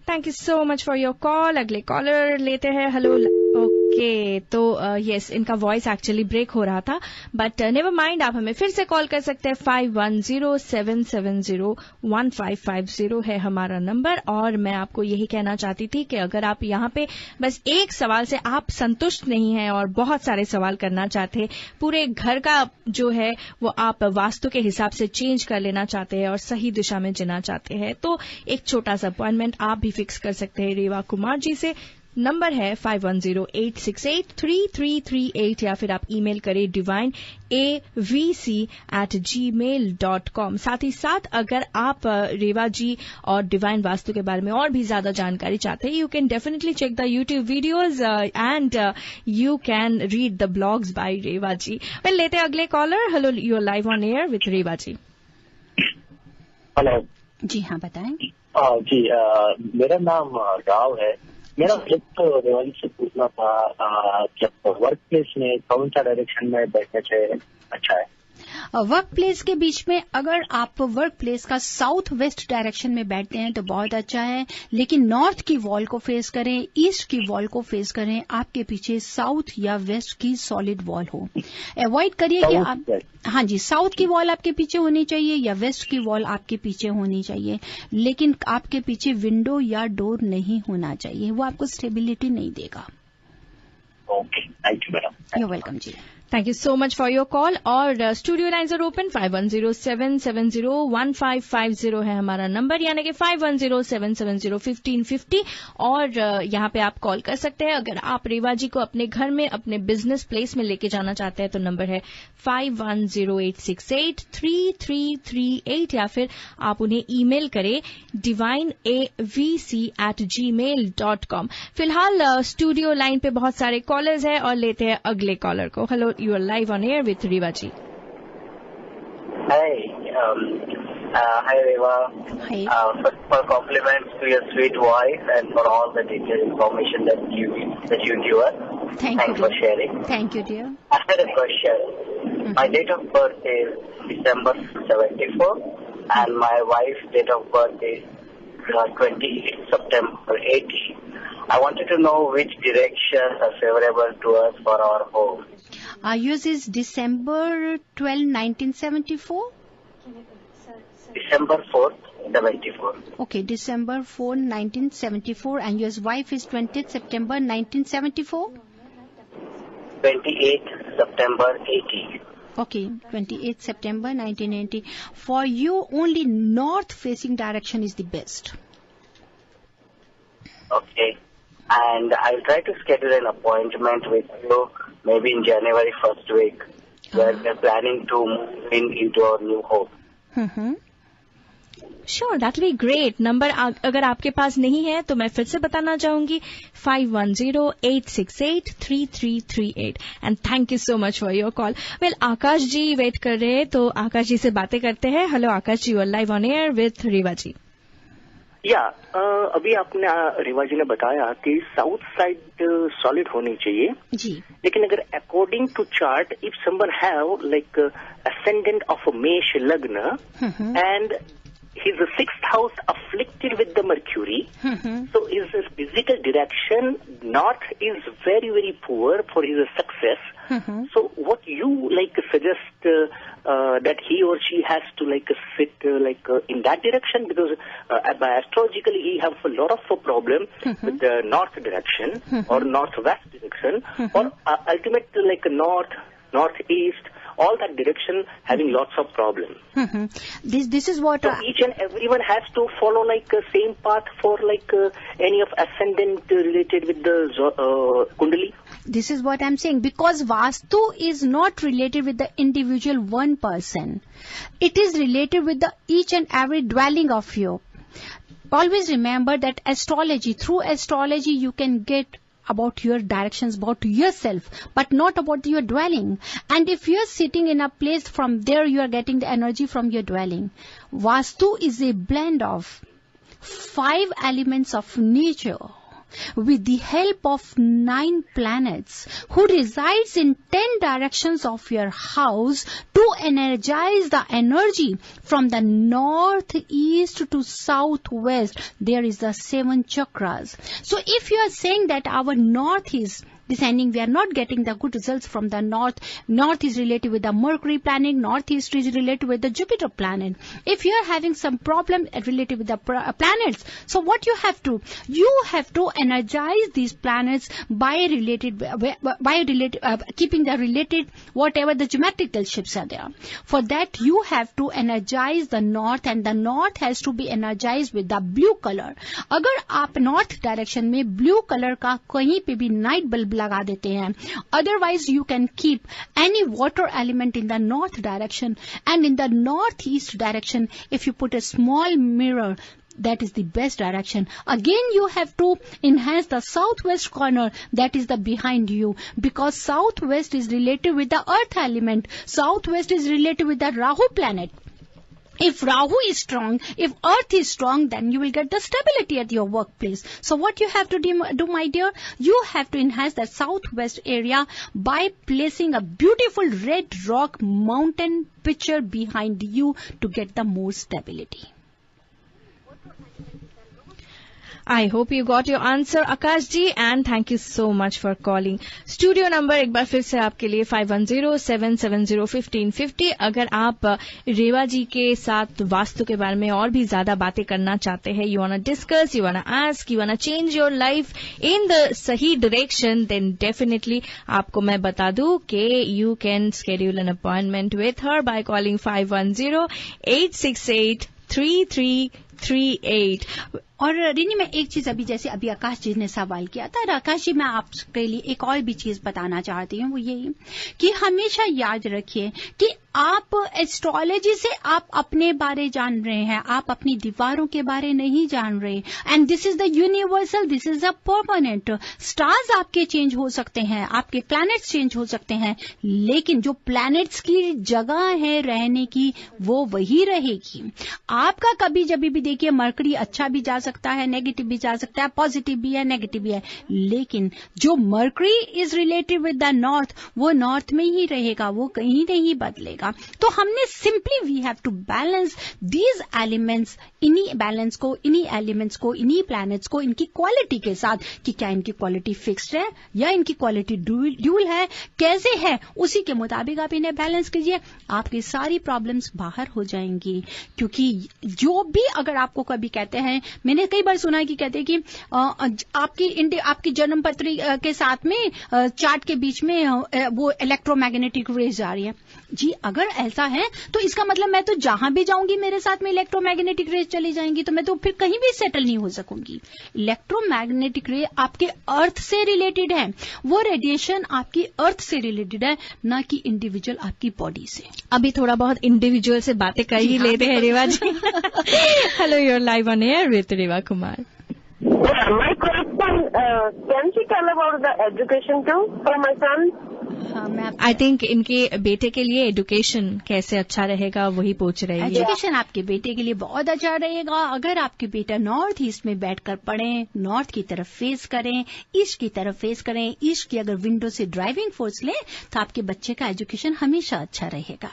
Speaker 3: Thank you so much for your call. अगले कॉलर लेते हैं। हेलो। ओके, तो यस, इनका वॉइस एक्चुअली ब्रेक हो रहा था, बट नेवर माइंड, आप हमें फिर से कॉल कर सकते हैं। 5107701550 है हमारा नंबर। और मैं आपको यही कहना चाहती थी कि अगर आप यहाँ पे बस एक सवाल से आप संतुष्ट नहीं हैं और बहुत सारे सवाल करना चाहते हैं, पूरे घर का जो है वो आप वास्तु के हिसाब से चेंज कर लेना चाहते हैं और सही दिशा में जीना चाहते हैं, तो एक छोटा सा अपॉइंटमेंट आप भी फिक्स कर सकते हैं रेवा कुमार जी से। नंबर है 5108683338 या फिर आप ईमेल करें divineavc@gmail.com। साथ ही साथ अगर आप रेवा जी और डिवाइन वास्तु के बारे में और भी ज्यादा जानकारी चाहते हैं, you can definitely check the YouTube videos and you can read the blogs by Reva ji. Well, लेते हैं अगले caller. Hello, you are live on air with Reva ji.
Speaker 8: Hello
Speaker 1: जी हाँ, बताएं।
Speaker 8: जी, मेरा नाम राव है। मेरा एक तो रेवाली से पूछना था, जब वर्क प्लेस में कौन सा डायरेक्शन में बैठने से अच्छा है?
Speaker 1: वर्क प्लेस के बीच में अगर आप वर्क प्लेस का साउथ वेस्ट डायरेक्शन में बैठते हैं तो बहुत अच्छा है, लेकिन नॉर्थ की वॉल को फेस करें, ईस्ट की वॉल को फेस करें, आपके पीछे साउथ या वेस्ट की सॉलिड वॉल हो। अवॉइड करिए कि आप, हाँ जी, साउथ की वॉल आपके पीछे होनी चाहिए या वेस्ट की वॉल आपके पीछे होनी चाहिए, लेकिन आपके पीछे विंडो या डोर नहीं होना चाहिए, वो आपको स्टेबिलिटी नहीं देगा।
Speaker 8: Okay, thank you madam.
Speaker 1: You welcome ji.
Speaker 3: Thank you so much for your call. और स्टूडियो लाइन्स आर ओपन। 5107701550 है हमारा नंबर, यानी कि 5107701550। और यहाँ पे आप कॉल कर सकते हैं अगर आप रेवा जी को अपने घर में, अपने बिजनेस प्लेस में लेके जाना चाहते हैं, तो नंबर है 5108683338 या फिर आप उन्हें ईमेल करें divineavc@gmail.com। फिलहाल स्टूडियो लाइन पे बहुत सारे कॉलर्स हैं और लेते हैं अगले कॉलर को। Hello, you are live on air with Reva ji.
Speaker 8: Hi, hi Reva.
Speaker 1: Hi.
Speaker 8: First of all, compliments to your sweet voice and for all the detailed information that you give us. Thanks for sharing.
Speaker 1: Thank you, dear.
Speaker 8: I had a question. My date of birth is December 74 and my wife's date of birth is 28 September 80. I wanted to know which directions are favorable to us for our home.
Speaker 1: Yours is December 12, 1974?
Speaker 8: December 4th, 74.
Speaker 1: Okay, December 4, 1974, and your wife is 20th September 1974?
Speaker 8: 28th September 80.
Speaker 1: Okay, 28th September 1980. For you, only north-facing direction is the best.
Speaker 8: Okay. And I'll try to schedule an appointment with you maybe in January 1st week, where we're planning to move into our new home.
Speaker 3: Sure, that will be great. Number अगर आपके पास नहीं है तो मैं फिर से बताना चाहूंगी 5108683338 and thank you so much for your call. Well, Aakash ji wait कर रहे हैं, तो आकाश जी से बातें करते हैं। Hello Aakash ji, you are live on air with Reva ji.
Speaker 4: या अभी आपने रेवा जी ने बताया कि साउथ साइड सॉलिड होनी चाहिए
Speaker 1: जी,
Speaker 4: लेकिन अगर according to chart if someone have like ascendant of a मेष लग्न and his sixth house afflicted with the Mercury, so his physical direction north is very very poor for his success. So what you like suggest that he or she has to like sit in that direction, because by astrologically he have a lot of problem with the north direction or northwest direction or ultimate like north, northeast all that direction having lots of problems.
Speaker 1: This is what
Speaker 4: so each and everyone has to follow like same path for like any of ascendant related with the Kundali.
Speaker 1: This is what I'm saying, because Vastu is not related with the individual one person. It is related with the each and every dwelling of you. Always remember that through astrology you can get about your directions, about yourself, but not about your dwelling. And if you're sitting in a place, from there you are getting the energy from your dwelling. Vastu is a blend of 5 elements of nature with the help of 9 planets who resides in 10 directions of your house to energize the energy from the north, east to southwest. There is the 7 chakras. So if you are saying that our north is descending, we are not getting the good results from the north. North is related with the Mercury planet, northeast is related with the Jupiter planet. If you are having some problem related with the planets, so what you have to energize these planets by keeping the related whatever the geometrical shapes are there. For that you have to energize the north, and the north has to be energized with the blue color. अगर आप north direction में blue color का कहीं पे भी night bulb लगा देते हैं, otherwise you can keep any water element in the north direction, and in the northeast direction if you put a small mirror, that is the best direction. Again you have to enhance the southwest corner, that is the behind you, because southwest is related with the earth element, southwest is related with the Rahu planet. If Rahu is strong, if Earth is strong, then you will get the stability at your workplace. So what you have to do, my dear, you have to enhance the southwest area by placing a beautiful red rock mountain picture behind you to get the more stability.
Speaker 3: I hope you got your answer, Akash ji, and thank you so much for calling. Studio number एक बार फिर से आपके लिए 510-770-1550. अगर आप रेवा जी के साथ वास्तु के बारे में और भी ज्यादा बातें करना चाहते हैं, you wanna discuss, you wanna ask, you wanna change your life in the सही direction, then definitely आपको मैं बता दूं कि you can schedule an appointment with her by calling 510-868-3338.
Speaker 1: और रिनी में एक चीज अभी आकाश जी ने सवाल किया था, और आकाश जी मैं आपके लिए एक और भी चीज बताना चाहती हूँ, वो यही कि हमेशा याद रखिए कि आप एस्ट्रोलॉजी से आप अपने बारे जान रहे हैं, आप अपनी दीवारों के बारे नहीं जान रहे. And this is the universal, this is a permanent. Stars आपके चेंज हो सकते हैं, आपके प्लैनेट्स चेंज हो सकते हैं, लेकिन जो प्लैनेट्स की जगह है रहने की वो वही रहेगी. आपका कभी जब भी देखिए मरकरी अच्छा भी जा सकता है, नेगेटिव भी जा सकता है, पॉजिटिव भी है, नेगेटिव भी है, लेकिन जो mercury is related with the north वो नॉर्थ में ही रहेगा, वो कहीं नहीं बदलेगा. तो हमने simply we have to balance these elements, इन्हीं बैलेंस को, इन्हीं एलिमेंट्स को, इन्हीं प्लैनेट्स को इनकी क्वालिटी के साथ कि क्या इनकी क्वालिटी फिक्स्ड है या इनकी क्वालिटी ड्यूल है, कैसे है, उसी के मुताबिक आप इन्हें बैलेंस कीजिए, आपकी सारी प्रॉब्लम्स बाहर हो जाएंगी. क्योंकि जो भी अगर आपको कभी कहते हैं, मैंने कई बार सुना है कि कहते हैं कि आपकी जन्म पत्री के साथ में चार्ट के बीच में वो इलेक्ट्रोमैग्नेटिक रेज आ रही है. जी अगर ऐसा है तो इसका मतलब मैं तो जहां भी जाऊंगी मेरे साथ में इलेक्ट्रोमैग्नेटिक रेज चली जाएंगी, तो मैं तो फिर कहीं भी सेटल नहीं हो सकूंगी. इलेक्ट्रोमैग्नेटिक रे आपके अर्थ से रिलेटेड है, वो रेडिएशन आपकी अर्थ से रिलेटेड है, ना कि इंडिविजुअल आपकी बॉडी से.
Speaker 3: अभी थोड़ा बहुत इंडिविजुअल से बातें कर ही लेते हैं Reva ji. Hello, you are live on air with Reva Kumar.
Speaker 6: My question, can she tell about the education too for my son?
Speaker 3: I think इनके बेटे के लिए एजुकेशन कैसे अच्छा रहेगा वही पूछ रही है.
Speaker 1: एजुकेशन आपके बेटे के लिए बहुत अच्छा रहेगा अगर आपके बेटा नॉर्थ ईस्ट में बैठकर पढ़ें, नॉर्थ की तरफ फेस करें, ईस्ट की तरफ फेस करें. ईस्ट की अगर विंडो से ड्राइविंग फोर्स लें तो आपके बच्चे का एजुकेशन हमेशा अच्छा रहेगा.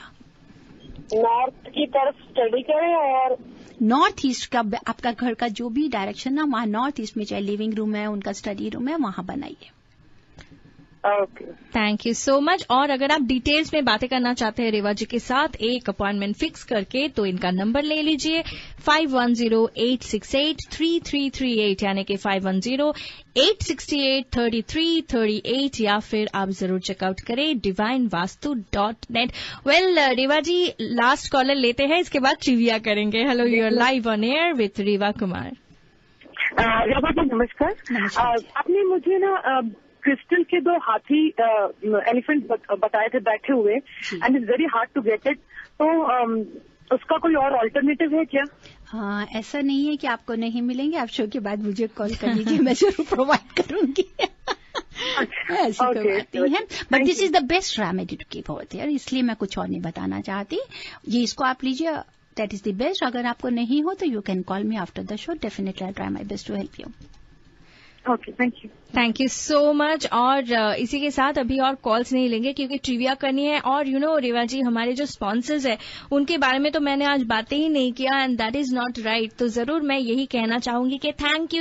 Speaker 6: नॉर्थ की तरफ स्टडी करें और
Speaker 1: नॉर्थ ईस्ट का आपका घर का जो भी डायरेक्शन ना, वहां नॉर्थ ईस्ट में चाहे लिविंग रूम है, उनका स्टडी रूम है, वहां बनाइए.
Speaker 6: Okay,
Speaker 3: thank you so much. और अगर आप डिटेल्स में बातें करना चाहते हैं रेवा जी के साथ एक अपॉइंटमेंट फिक्स करके, तो इनका नंबर ले लीजिए 5108683338, यानी कि 5108683338, या फिर आप जरूर चेकआउट करें divinevastu.net। Well Reva ji, last caller लेते हैं, इसके बाद ट्रिविया करेंगे। Hello, you are live on air with Reva Kumar.
Speaker 6: Reva ji नमस्कार। आपने मुझे ना क्रिस्टल के 2 हाथी एलिफेंट बताए थे बैठे हुए, and it's very hard to get it, तो उसका कोई और अल्टरनेटिव है क्या?
Speaker 1: हाँ, ऐसा नहीं है कि आपको नहीं मिलेंगे। आप शो के बाद मुझे कॉल कर लीजिए, मैं जरूर प्रोवाइड करूंगी। ऐसी कोई बात नहीं है, but this is the best remedy to keep over there, इसलिए मैं कुछ और नहीं बताना चाहती। ये इसको आप लीजिए, दैट इज द बेस्ट। अगर आपको नहीं हो तो you can call me after the show, definitely I try my best to help you.
Speaker 6: Okay, thank you.
Speaker 3: Thank you so much. और इसी के साथ अभी और कॉल्स नहीं लेंगे क्योंकि ट्रिविया करनी है। और यू नो रेवा जी, हमारे जो स्पॉन्सर्स है उनके बारे में तो मैंने आज बातें ही नहीं किया, and that is not right. तो जरूर मैं यही कहना चाहूंगी कि thank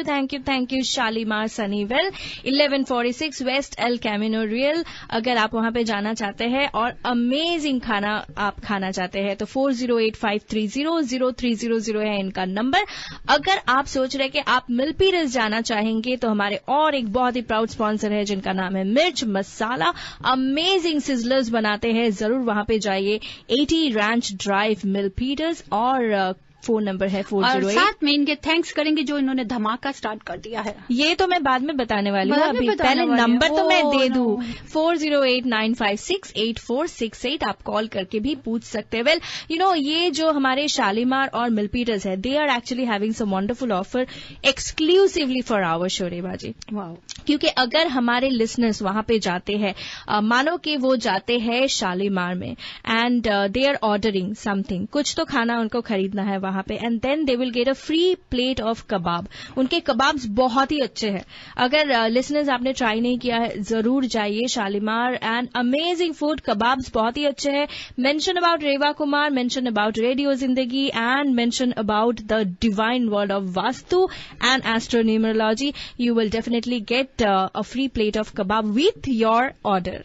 Speaker 3: you Shalimar Sunnyvale 1146 west El Camino Real. अगर आप वहां पे जाना चाहते हैं और अमेजिंग खाना आप खाना चाहते हैं तो 4085300300 है इनका नंबर। अगर आप सोच रहे कि आप मिल्पीरस जाना चाहेंगे तो हमारे और एक बहुत ही प्राउड स्पॉन्सर है जिनका नाम है मिर्च मसाला। अमेजिंग सिजलर्स बनाते हैं, जरूर वहां पे जाइए। 80 रैंच ड्राइव मिल्पीरस, और फोन नंबर है 408।
Speaker 1: और साथ में इनके थैंक्स करेंगे जो इन्होंने धमाका स्टार्ट कर दिया है।
Speaker 3: ये तो मैं बाद में बताने वाली हूँ, अभी पहले नंबर तो मैं दे दूं 4089568468। आप कॉल करके भी पूछ सकते हैं। वेल यू नो, ये जो हमारे शालीमार और मिल्पीरस है, they are actually having some wonderful offer exclusively for our show Reva ji. क्योंकि अगर हमारे लिसनर्स वहां पे जाते हैं, मानो कि वो जाते हैं शालीमार में, and they are ordering something, कुछ तो खाना उनको खरीदना है वहां पे, and then they will get a free plate of kebab. उनके कबाब्स बहुत ही अच्छे हैं। अगर लिसनर्स आपने ट्राई नहीं किया है, जरूर जाइए Shalimar, and amazing food, kebabs बहुत ही अच्छे हैं। Mention about Reva Kumar, mention about radio Zindagi, and mention about the divine world of vastu and astronumerology. You will definitely get a free plate of kebab with your order।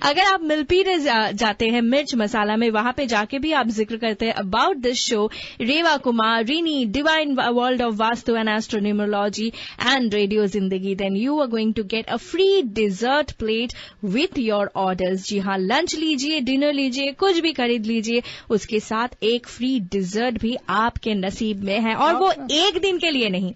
Speaker 3: अगर आप मिल्पीरस जाते हैं मिर्च मसाला में, वहां पे जाके भी आप जिक्र करते हैं about this show, Reva Kumar, Rini, divine world of vastu and astronumerology and radio Zindagi, then you are going to get a free dessert plate with your orders. जी हाँ, लंच लीजिए, डिनर लीजिए, कुछ भी खरीद लीजिए, उसके साथ एक फ्री डिजर्ट भी आपके नसीब में है। और वो एक दिन के लिए नहीं,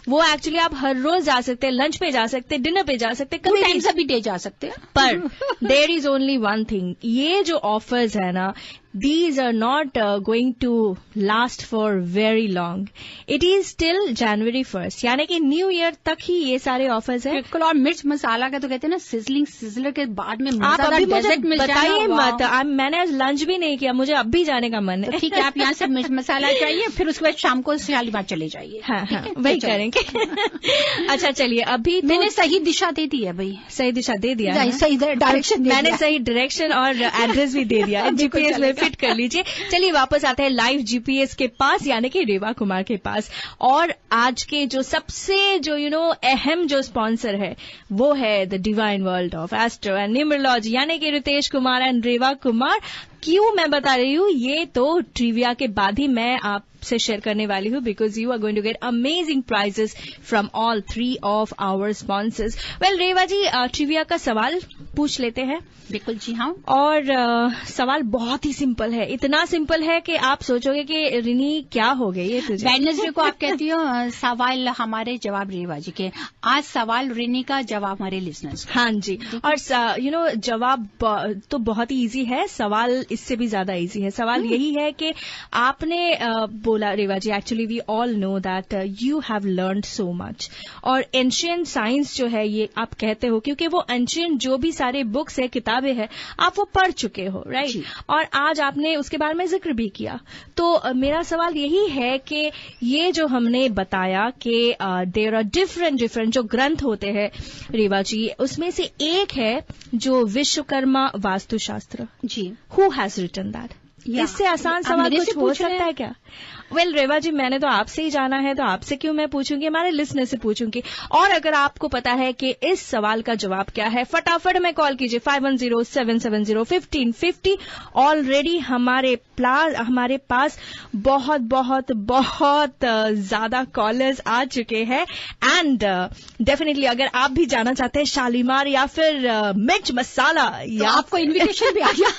Speaker 3: वो एक्चुअली आप हर रोज जा सकते हैं, लंच पे जा सकते हैं, डिनर पे जा सकते हैं, कभी टाइम
Speaker 1: भी डे जा सकते हैं।
Speaker 3: पर there is only one thing, ये जो ऑफर्स है ना, these are not going to last for very long. It is till January 1st, यानी कि न्यू ईयर तक ही ये सारे ऑफर्स हैं।
Speaker 1: बिल्कुल। और मिर्च मसाला का तो कहते हैं ना, सिजलर के बाद में
Speaker 3: आप अभी मुझे बताइए मत, मैंने आज लंच भी नहीं किया, मुझे अब भी जाने का मन है।
Speaker 1: ठीक है, आप यहाँ से मिर्च मसाला चाहिए, फिर उसके बाद शाम को शालीमार चले जाइए।
Speaker 3: हाँ, वही करेंगे। अच्छा चलिए, अभी
Speaker 1: मैंने सही दिशा दे दी है भाई,
Speaker 3: सही दिशा दे दिया,
Speaker 1: सही डायरेक्शन,
Speaker 3: मैंने सही डायरेक्शन और एड्रेस भी दे दिया, जीपीएस में फिट कर लीजिए। चलिए वापस आते हैं लाइव जीपीएस के पास, यानी कि रेवा कुमार के पास। और आज के जो सबसे जो अहम जो स्पॉन्सर है वो है the divine world of astro and numerology, यानी कि रितेश कुमार एंड रेवा कुमार। क्यों मैं बता रही हूँ, ये तो ट्रिविया के बाद ही मैं आपसे शेयर करने वाली हूँ, because you are going to get amazing prizes from all 3 of our sponsors. Well Reva ji, trivia का सवाल पूछ लेते हैं।
Speaker 1: बिल्कुल जी हाँ।
Speaker 3: और सवाल बहुत ही सिंपल है, इतना सिंपल है कि आप सोचोगे कि रिनी क्या हो गई है तुझे।
Speaker 1: वेडनेसडे को आप कहती हो सवाल हमारे, जवाब रेवा जी के। आज सवाल रिनी का, जवाब हमारे लिसनर्स।
Speaker 3: हाँ जी, और जवाब तो बहुत ही इजी है, सवाल इससे भी ज्यादा इजी है। सवाल यही है कि आपने बोला Reva ji, actually we all know that you have learned so much, और एंशिएंट साइंस जो है ये आप कहते हो क्योंकि वो एंशिएंट जो भी सारे बुक्स है, किताबें है, आप वो पढ़ चुके हो, राइट? और आज आपने उसके बारे में जिक्र भी किया। तो मेरा सवाल यही है कि ये जो हमने बताया कि देयर आर डिफरेंट जो ग्रंथ होते हैं रेवा जी, उसमें से एक है जो विश्वकर्मा वास्तुशास्त्र।
Speaker 1: जी,
Speaker 3: हु हैज रिटन दैट? इससे आसान सवाल कुछ हो सकता है क्या? वेल रेवा जी, मैंने तो आपसे ही जाना है, तो आपसे क्यों मैं पूछूंगी, हमारे लिसनर से पूछूंगी। और अगर आपको पता है कि इस सवाल का जवाब क्या है, फटाफट में कॉल कीजिए 5107701550। ऑलरेडी हमारे पास बहुत बहुत बहुत ज्यादा कॉलर्स आ चुके हैं। एंड डेफिनेटली अगर आप भी जाना चाहते हैं शालीमार या फिर मिर्च मसाला, या
Speaker 1: आपको इन्विटेशन भी आ गया।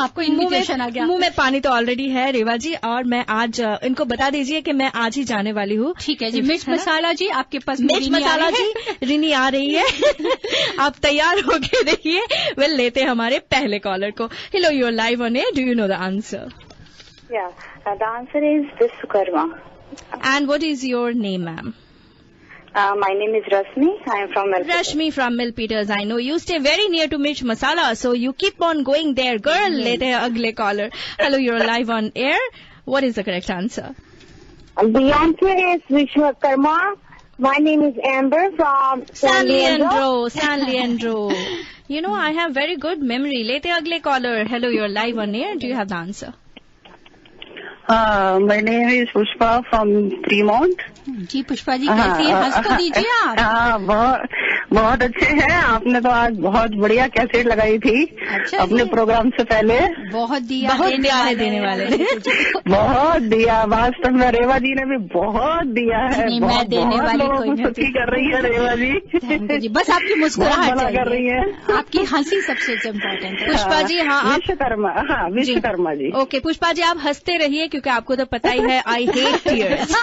Speaker 1: आपको इन्विटेशन आ गया।
Speaker 3: मुंह में पानी तो ऑलरेडी है रेवा जी, और मैं आज इनको बता दीजिए कि मैं आज ही जाने वाली हूँ।
Speaker 1: ठीक है जी। मिर्च मसाला जी, आपके पास
Speaker 3: मिर्च मसाला जी, रिनी आ रही है। आप तैयार होके रहिए। वेल, लेते हैं हमारे पहले कॉलर को। Hello, you are live on air, do you know the answer?
Speaker 9: Yeah, the answer is Vishwakarma.
Speaker 3: And what is your name, ma'am?
Speaker 9: My name is Rashmi. I am from Milpitas.
Speaker 3: Rashmi from Milpitas. I know you stay very near to Mirch Masala, so you keep on going there, girl. Lete hai agle caller. Hello, you're live on air. What is the correct answer?
Speaker 5: The answer is Vishwakarma. My name is Amber from
Speaker 3: San Leandro. San Leandro. You know, I have very good memory. Lete agle caller. Hello, you're live on air. Do you have the answer?
Speaker 10: My name is Pushpa from Fremont.
Speaker 1: जी पुष्पा जी, कैसी है? हंस तो दीजिए आप।
Speaker 10: बहुत अच्छे हैं। आपने तो आज बहुत बढ़िया कैसेट लगाई थी।
Speaker 1: अच्छा,
Speaker 10: अपने प्रोग्राम से पहले
Speaker 3: बहुत
Speaker 1: बहुत
Speaker 3: दिया है देने वाले।
Speaker 10: बहुत दिया। वास्तव में रेवा जी ने भी बहुत दिया है।
Speaker 1: नहीं, मैं देने वाली कोई नहीं
Speaker 10: सुखी कर रही है रेवा जी।
Speaker 1: जी, बस आपकी मुस्कुराहट
Speaker 10: कर रही है।
Speaker 1: आपकी हंसी सबसे इम्पोर्टेंट है।
Speaker 3: पुष्पा जी, हाँ,
Speaker 10: विश्वकर्मा जी।
Speaker 3: ओके पुष्पा जी, आप हंसते रहिए क्योंकि आपको तो पता ही है I hate tears.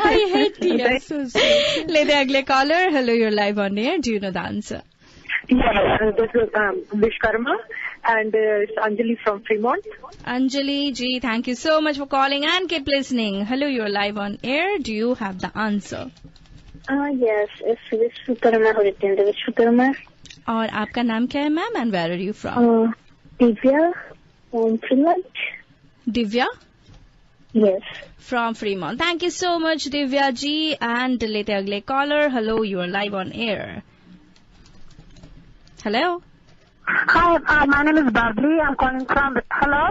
Speaker 3: I hate tears. लेते अगले caller. Hello, you're live on air, do you know the answer?
Speaker 11: This is Vishkarma and it's Anjali from Fremont.
Speaker 3: Anjali ji, thank you so much for calling and keep listening. Hello, you're live on air. Do you have the answer?
Speaker 9: Yes, it's Vishwakarma Horitinda. Vishwakarma.
Speaker 3: और आपका नाम क्या है ma'am, and where are you from?
Speaker 9: Divya from Fremont.
Speaker 3: Divya?
Speaker 9: Yes.
Speaker 3: From Fremont. Thank you so much, Divya ji. And लेते अगले caller. Hello, you are live on air. Hello.
Speaker 5: Hi, my name is Babli. I'm calling from. Hello.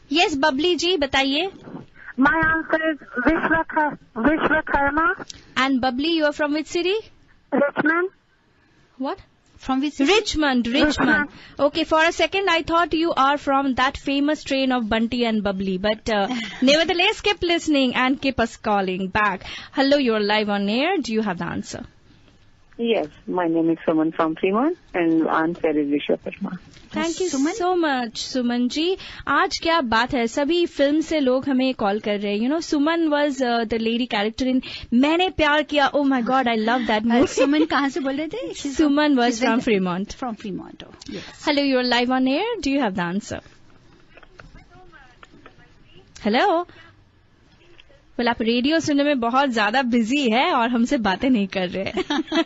Speaker 3: Yes, Babli ji, बताइए.
Speaker 5: My answer is Vishwakarma.
Speaker 3: And Babli, you are from which city?
Speaker 5: Richmond.
Speaker 3: What?
Speaker 1: From which city?
Speaker 3: Richmond. Okay, for a second I thought you are from that famous train of Bunty and Bubbly, but nevertheless keep listening and keep us calling back. Hello, you are live on air. Do you have the answer?
Speaker 10: Yes, my name is Suman from Fremont and answer is Vishwakarma.
Speaker 3: Thank you so much Suman ji. आज क्या बात है, सभी film से लोग हमें call कर रहे हैं। You know, Suman was the lady character in Maine Pyar Kiya. Oh my god, I love that movie.
Speaker 1: Suman कहाँ से बोल रहे थे?
Speaker 3: Suman was from Fremont.
Speaker 1: From Fremont.
Speaker 3: Hello, you are live on air, do you have the answer? Hello. Well, आप radio सुनने में बहुत ज्यादा बिजी है और हमसे बातें नहीं कर रहे हैं।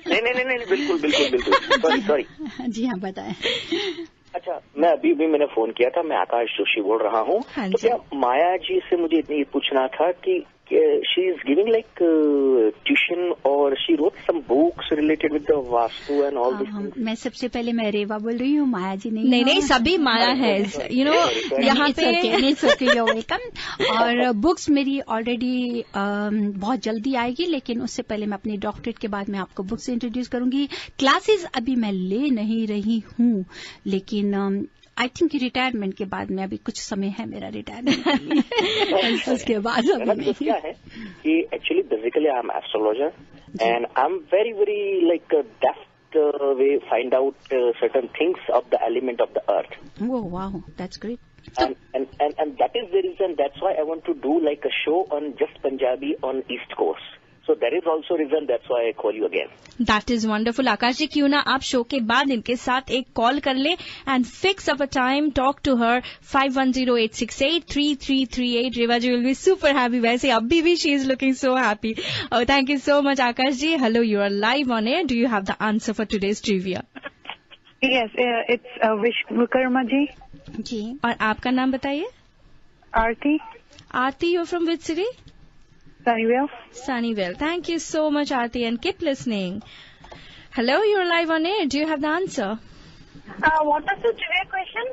Speaker 4: नहीं, बिल्कुल। सॉरी।
Speaker 1: जी हाँ, बताएं।
Speaker 4: अच्छा, मैं अभी मैंने फोन किया था। मैं आकाश जोशी बोल रहा हूँ। तो क्या माया जी से मुझे इतनी पूछना था कि she is giving like tuition और she wrote some books related with the vastu and all this.
Speaker 1: मैं सबसे पहले मैं रेवा बोल रही हूँ, माया जी
Speaker 3: नहीं, सभी माया है। यू नो, यहाँ पे
Speaker 1: वेलकम। और बुक्स मेरी ऑलरेडी बहुत जल्दी आएगी, लेकिन उससे पहले मैं अपनी डॉक्टरेट के बाद मैं आपको बुक्स इंट्रोड्यूस करूंगी। क्लासेस अभी मैं ले नहीं रही हूँ, लेकिन आई थिंक रिटायरमेंट के बाद में अभी कुछ समय है मेरा रिटायरमेंट उसके बाद
Speaker 4: क्या है कि actually basically I am astrologer and I am very like deft way find out certain things of the element of the earth.
Speaker 1: Oh wow, that's great.
Speaker 4: And that is the reason, that's why I want to do like a show on just Punjabi on East Coast. So that is also reason, that's why I call you again.
Speaker 3: That is wonderful. आकाश जी, क्यों ना आप show के बाद इनके साथ एक call कर ले and fix up a time, talk to her 5108683338. Reva ji will be super happy. वैसे अभी भी she is looking so happy. Thank you so much Aakash ji. Hello, you are live on air, do you have the answer for today's trivia?
Speaker 11: Yes, it's Vishwakarma ji.
Speaker 1: जी।
Speaker 3: और आपका नाम बताइए?
Speaker 11: Aarti.
Speaker 3: Aarti, you're from which city?
Speaker 11: Sunnyvale.
Speaker 3: Sunnyvale. Thank you so much, Aarti, and keep listening. Hello, you're live on air. Do you have the answer?
Speaker 7: What was the trivia question?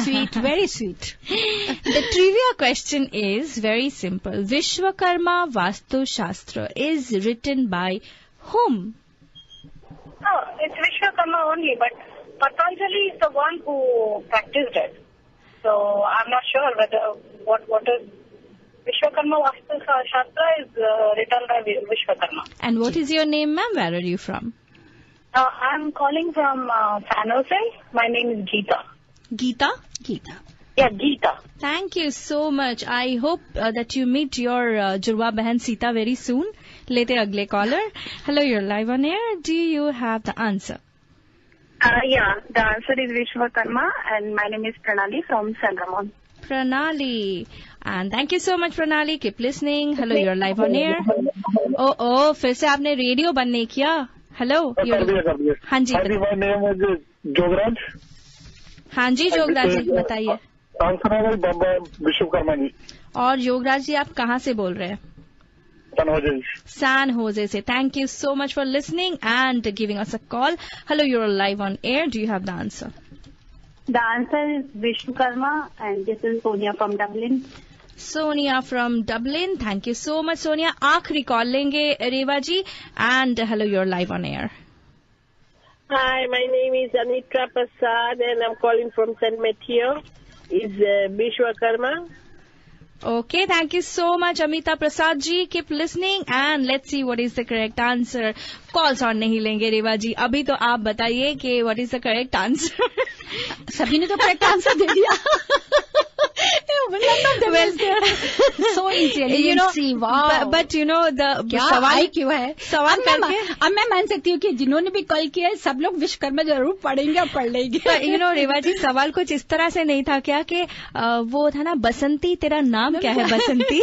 Speaker 1: Sweet, very sweet.
Speaker 3: The trivia question is very simple. Vishwakarma Vastu Shastra is written by whom?
Speaker 7: Oh, it's Vishwakarma only, but Patanjali is the one who practiced it. So I'm not sure whether what is Vishwakarma Vastu Shastra is written by Vishwakarma.
Speaker 3: And what is your name, ma'am? Where are you from?
Speaker 7: I'm calling from San Jose. My name is Geeta.
Speaker 3: Geeta?
Speaker 1: Geeta.
Speaker 7: Yeah, Geeta.
Speaker 3: Thank you so much. I hope that you meet your Jurwa Bahan Sita very soon. Lete agle caller. Hello, you're live on air. Do you have the answer?
Speaker 6: Yeah, the answer is Vishwakarma, and my name is Pranali from San Ramon.
Speaker 3: Pranali. And thank you so much, Pranali. Keep listening. Hello, you're live on air. Oh, फिर से आपने radio बंद नहीं किया? Hello. हाँ जी.
Speaker 12: My name is Jograj.
Speaker 3: हाँ जी, जोगराज जी बताइए.
Speaker 12: Answer है बाबा विश्वकर्मा जी.
Speaker 3: और जोगराज जी आप कहाँ से बोल रहे हैं? San Jose से. Thank you so much for listening and giving us a call. Hello, you're live on air. Do you have the answer?
Speaker 9: The answer is Vishwakarma, and this is Sonia from Dublin.
Speaker 3: Sonia from Dublin. Thank you so much, Sonia. आखिरी call लेंगे रेवा जी. And hello, you're live on air.
Speaker 13: Hi, my name is Anitra Prasad, and I'm calling from San Mateo. Is Vishwakarma.
Speaker 3: Okay, thank you so much, Amita Prasad ji. Keep listening and let's see what is the correct answer. Calls on नहीं लेंगे रेवा जी. अभी तो आप बताइए कि what is the correct answer.
Speaker 1: सभी ने तो correct answer दे दिया. So intelligent,
Speaker 3: you know,
Speaker 1: wow.
Speaker 3: but you know the
Speaker 1: सवाल क्यों है?
Speaker 3: सवाल करके
Speaker 1: अब मैं मान सकती हूँ कि जिन्होंने भी कॉल किया है सब लोग विश्वकर्मा जरूर पढ़ेंगे और पढ़ लेंगे.
Speaker 3: You know, रेवा जी सवाल कुछ इस तरह से नहीं था क्या कि वो था ना बसंती तेरा नाम क्या है बसंती.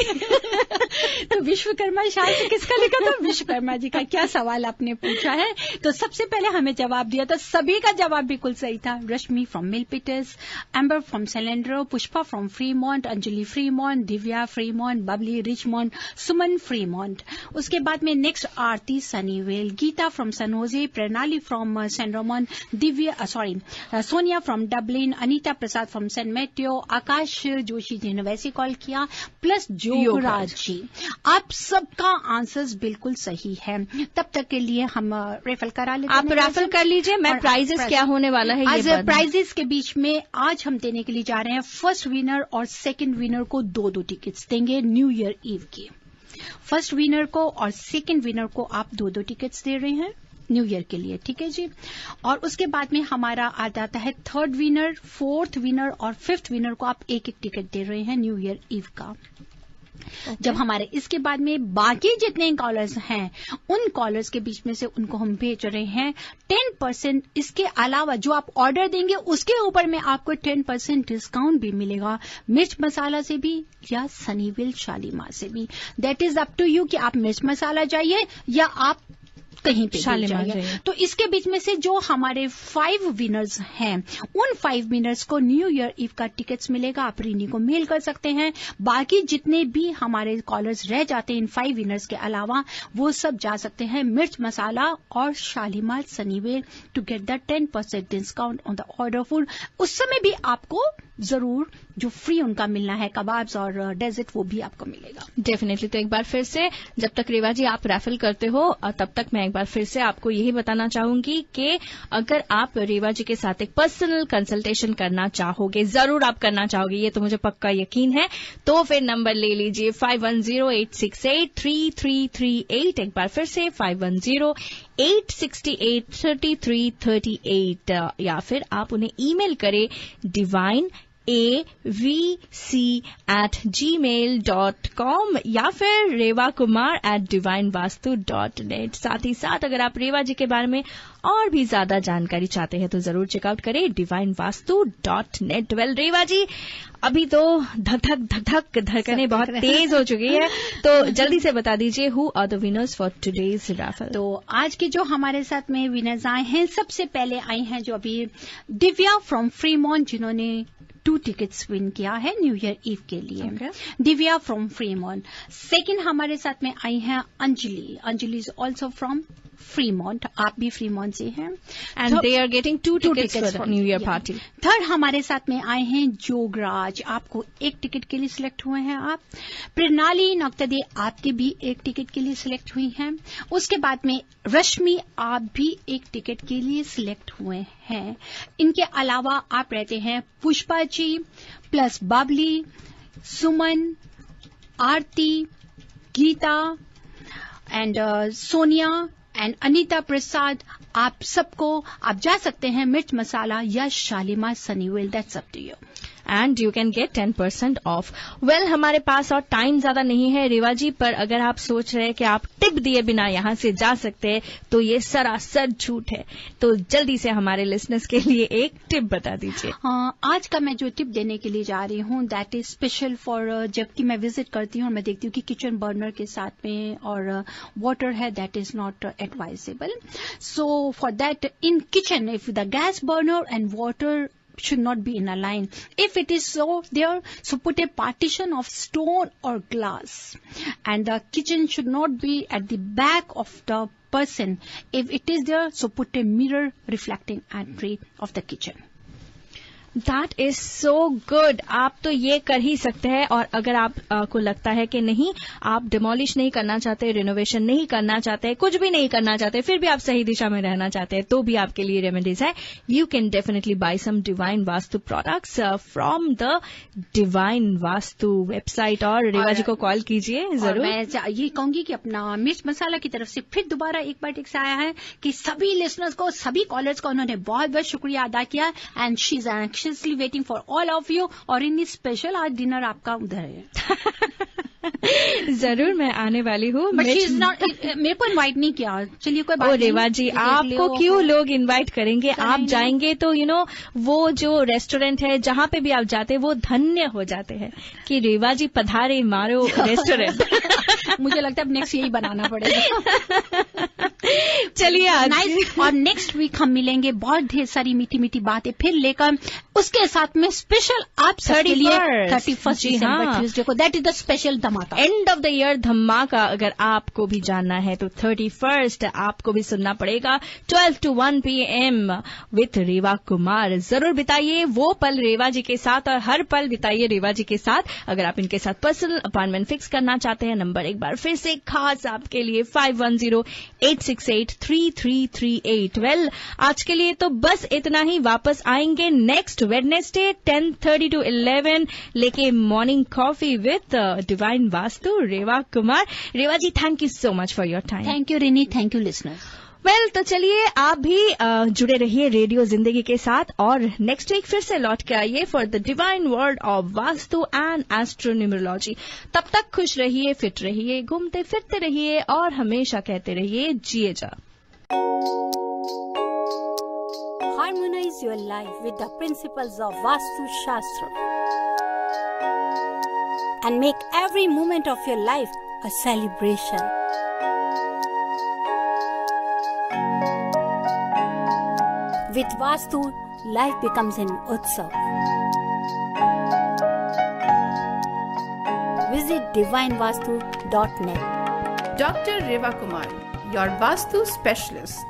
Speaker 1: तो विश्वकर्मा शास्त्र किसका लिखा था? विश्वकर्मा जी का. क्या सवाल आपने पूछा है? तो सबसे पहले हमें जवाब दिया था. सभी का जवाब बिल्कुल सही था. Rashmi from Milpitas, Amber from San Leandro, Pushpa from Fremont, Anjali Fremont, Divya Fremont, Babli Richmond, Suman Fremont. उसके बाद में next Aarti Sunnyvale, Geeta from San Jose, Pranali from San Ramon, Sonia from Dublin, Anita Prasad from Saint Matthew, Aakash Joshi ji ने वैसे कॉल किया, प्लस योगराज जी. आप सबका आंसर्स बिल्कुल सही है. तब तक के लिए हम रेफर करा लेते हैं.
Speaker 3: आप रेफर कर लीजिए. मैं प्राइजेस क्या होने वाला है
Speaker 1: आज प्राइजेस के बीच में आज हम देने के लिए जा रहे हैं फर्स्ट विनर और सेकंड विनर को 2 टिकट्स देंगे न्यू ईयर ईव की. फर्स्ट विनर को और सेकंड विनर को आप 2 टिकट्स दे रहे हैं न्यू ईयर के लिए. ठीक है जी. और उसके बाद में हमारा आ जाता है थर्ड विनर, फोर्थ विनर और फिफ्थ विनर को आप 1 टिकट दे रहे हैं न्यू ईयर ईव का. जब हमारे इसके बाद में बाकी जितने कॉलर्स हैं उन कॉलर्स के बीच में से उनको हम भेज रहे हैं 10%. इसके अलावा जो आप ऑर्डर देंगे उसके ऊपर में आपको 10% डिस्काउंट भी मिलेगा. मिर्च मसाला से भी या सनीविल शालीमार से भी. That is up to you कि आप मिर्च मसाला जाइए या आप कहीं पे जाइए. तो इसके बीच में से जो हमारे 5 विनर्स हैं उन 5 विनर्स को न्यू ईयर ईव का टिकट्स मिलेगा. आप रीनी को मेल कर सकते हैं. बाकी जितने भी हमारे कॉलर्स रह जाते हैं इन 5 विनर्स के अलावा वो सब जा सकते हैं मिर्च मसाला और Shalimar Sunnyvale to get the 10% discount on the order food. उस समय भी आपको जरूर जो फ्री उनका मिलना है कबाब्स और डेजर्ट वो भी आपको मिलेगा.
Speaker 3: डेफिनेटली. तो एक बार फिर से जब तक रेवा जी आप रैफल करते हो तब तक मैं एक बार फिर से आपको यही बताना चाहूंगी कि अगर आप रेवा जी के साथ एक पर्सनल कंसल्टेशन करना चाहोगे, जरूर आप करना चाहोगे, ये तो मुझे पक्का यकीन है, तो फिर नंबर ले लीजिए 5108683338. एक बार फिर से 5108683338 या फिर आप उन्हें ईमेल करें divine@gmail.com या फिर revakumar@divinevastu.net. साथ ही साथ अगर आप रेवा जी के बारे में और भी ज्यादा जानकारी चाहते हैं तो जरूर चेकआउट करें divinevastu.net. वेल रेवा जी अभी तो धक धक धड़कनें बहुत तेज हो चुकी है, तो जल्दी से बता दीजिए who are the winners for today's raffle.
Speaker 1: तो आज के जो हमारे साथ में विनर्स आए हैं, सबसे पहले आई हैं जो अभी दिव्या फ्रॉम फ्रीमॉन्ट जिन्होंने 2 टिकट्स विन किया है न्यू ईयर ईव के लिए. Divya from Fremont. सेकंड हमारे साथ में आई हैं Anjali. Anjali is also from Fremont, आप भी फ्रीमॉन्ट से हैं,
Speaker 3: and they are getting 2 tickets for new year party.
Speaker 1: Third हमारे साथ में आए हैं जोगराज, आपको 1 टिकट के लिए सिलेक्ट हुए हैं आप। प्रणाली नक्तदे, आपके भी 1 टिकट के लिए सिलेक्ट हुई हैं। उसके बाद में रश्मि, आप भी 1 टिकट के लिए सिलेक्ट हुए हैं। इनके अलावा आप रहते हैं Pushpa ji plus Babli, Suman, Aarti, Geeta and Sonia and Anita Prasad. आप सबको आप जा सकते हैं मिर्च मसाला या Shalimar Sunnyvale, that's up to you.
Speaker 3: And you can get 10% off. Well, हमारे पास और टाइम ज्यादा नहीं है रेवा जी, पर अगर आप सोच रहे हैं कि आप टिप दिए बिना यहां से जा सकते हैं तो ये सरासर झूठ है। तो जल्दी से हमारे लिसनर्स के लिए एक टिप बता दीजिए।
Speaker 1: आज का मैं जो टिप देने के लिए जा रही हूँ दैट इज स्पेशल फॉर, जबकि मैं विजिट करती हूँ और मैं देखती हूँ कि किचन बर्नर के साथ में और वाटर है, that is not advisable. So for that in kitchen, if the gas burner and water should not be in a line. If it is so there, so put a partition of stone or glass. And the kitchen should not be at the back of the person. If it is there, so put a mirror reflecting entry of the kitchen.
Speaker 3: That is so good. आप तो ये कर ही सकते हैं। और अगर आप को लगता है कि नहीं, आप डिमोलिश नहीं करना चाहते, रिनोवेशन नहीं करना चाहते, कुछ भी नहीं करना चाहते, फिर भी आप सही दिशा में रहना चाहते हैं, तो भी आपके लिए रेमेडीज है। You can definitely buy some divine Vastu products from the divine Vastu website. और रेवा जी को कॉल कीजिए जरूर।
Speaker 1: मैं ये कहूंगी कि अपना मिर्च मसाला की तरफ से फिर दोबारा एक बार टेक्स्ट आया है कि सभी लिसनर्स को, सभी कॉलर्स को उन्होंने बहुत बहुत शुक्रिया अदा किया and she is anxiously waiting for all of you। और इन स्पेशल आज डिनर आपका उधर है।
Speaker 3: जरूर मैं आने वाली हूँ।
Speaker 1: मेरे को इनवाइट नहीं किया। चलिए कोई बात नहीं।
Speaker 3: रेवा जी, आपको क्यों लोग इनवाइट करेंगे? आप जाएंगे तो वो जो रेस्टोरेंट है जहाँ पे भी आप जाते हैं वो धन्य हो जाते हैं कि रेवा जी पधारे मारो रेस्टोरेंट।
Speaker 1: मुझे लगता है अब नेक्स्ट यही बनाना पड़ेगा।
Speaker 3: चलिए
Speaker 1: नाइस। और नेक्स्ट वीक हम मिलेंगे बहुत ढेर सारी मीठी मीठी बातें फिर लेकर, उसके साथ में स्पेशल आप सबके लिए 31 दिसंबर ट्यूसडे को, दैट इज द स्पेशल धमाका,
Speaker 3: एंड ऑफ द ईयर धमाका। अगर आपको भी जानना है तो 31 आपको भी सुनना पड़ेगा 12 to 1 PM with Reva Kumar. जरूर बिताइए वो पल रेवा जी के साथ और हर पल बिताइए रेवा जी के साथ। अगर आप इनके साथ पर्सनल अपॉइंटमेंट फिक्स करना चाहते हैं, नंबर एक बार फिर से खास आपके लिए 5108683338। वेल, आज के लिए तो बस इतना ही। वापस आएंगे नेक्स्ट वेडनेसडे 10:30 to 11 लेके morning coffee with divine Vastu Reva Kumar. Reva ji, thank you so much for your time.
Speaker 1: Thank you Rini, thank you listeners.
Speaker 3: Well, तो चलिए आप भी जुड़े रहिए रेडियो जिंदगी के साथ और नेक्स्ट वीक फिर से लौट के आइए for the divine world of vastu and astronumerology. तब तक खुश रहिए, फिट रहिए, घूमते फिरते रहिए और हमेशा कहते रहिए जिए जा।
Speaker 2: Harmonize your life with the principles of Vastu Shastra and make every moment of your life a celebration. With Vastu, life becomes an Utsav. Visit divinevastu.net.
Speaker 14: Dr. Reva Kumar, your Vastu specialist.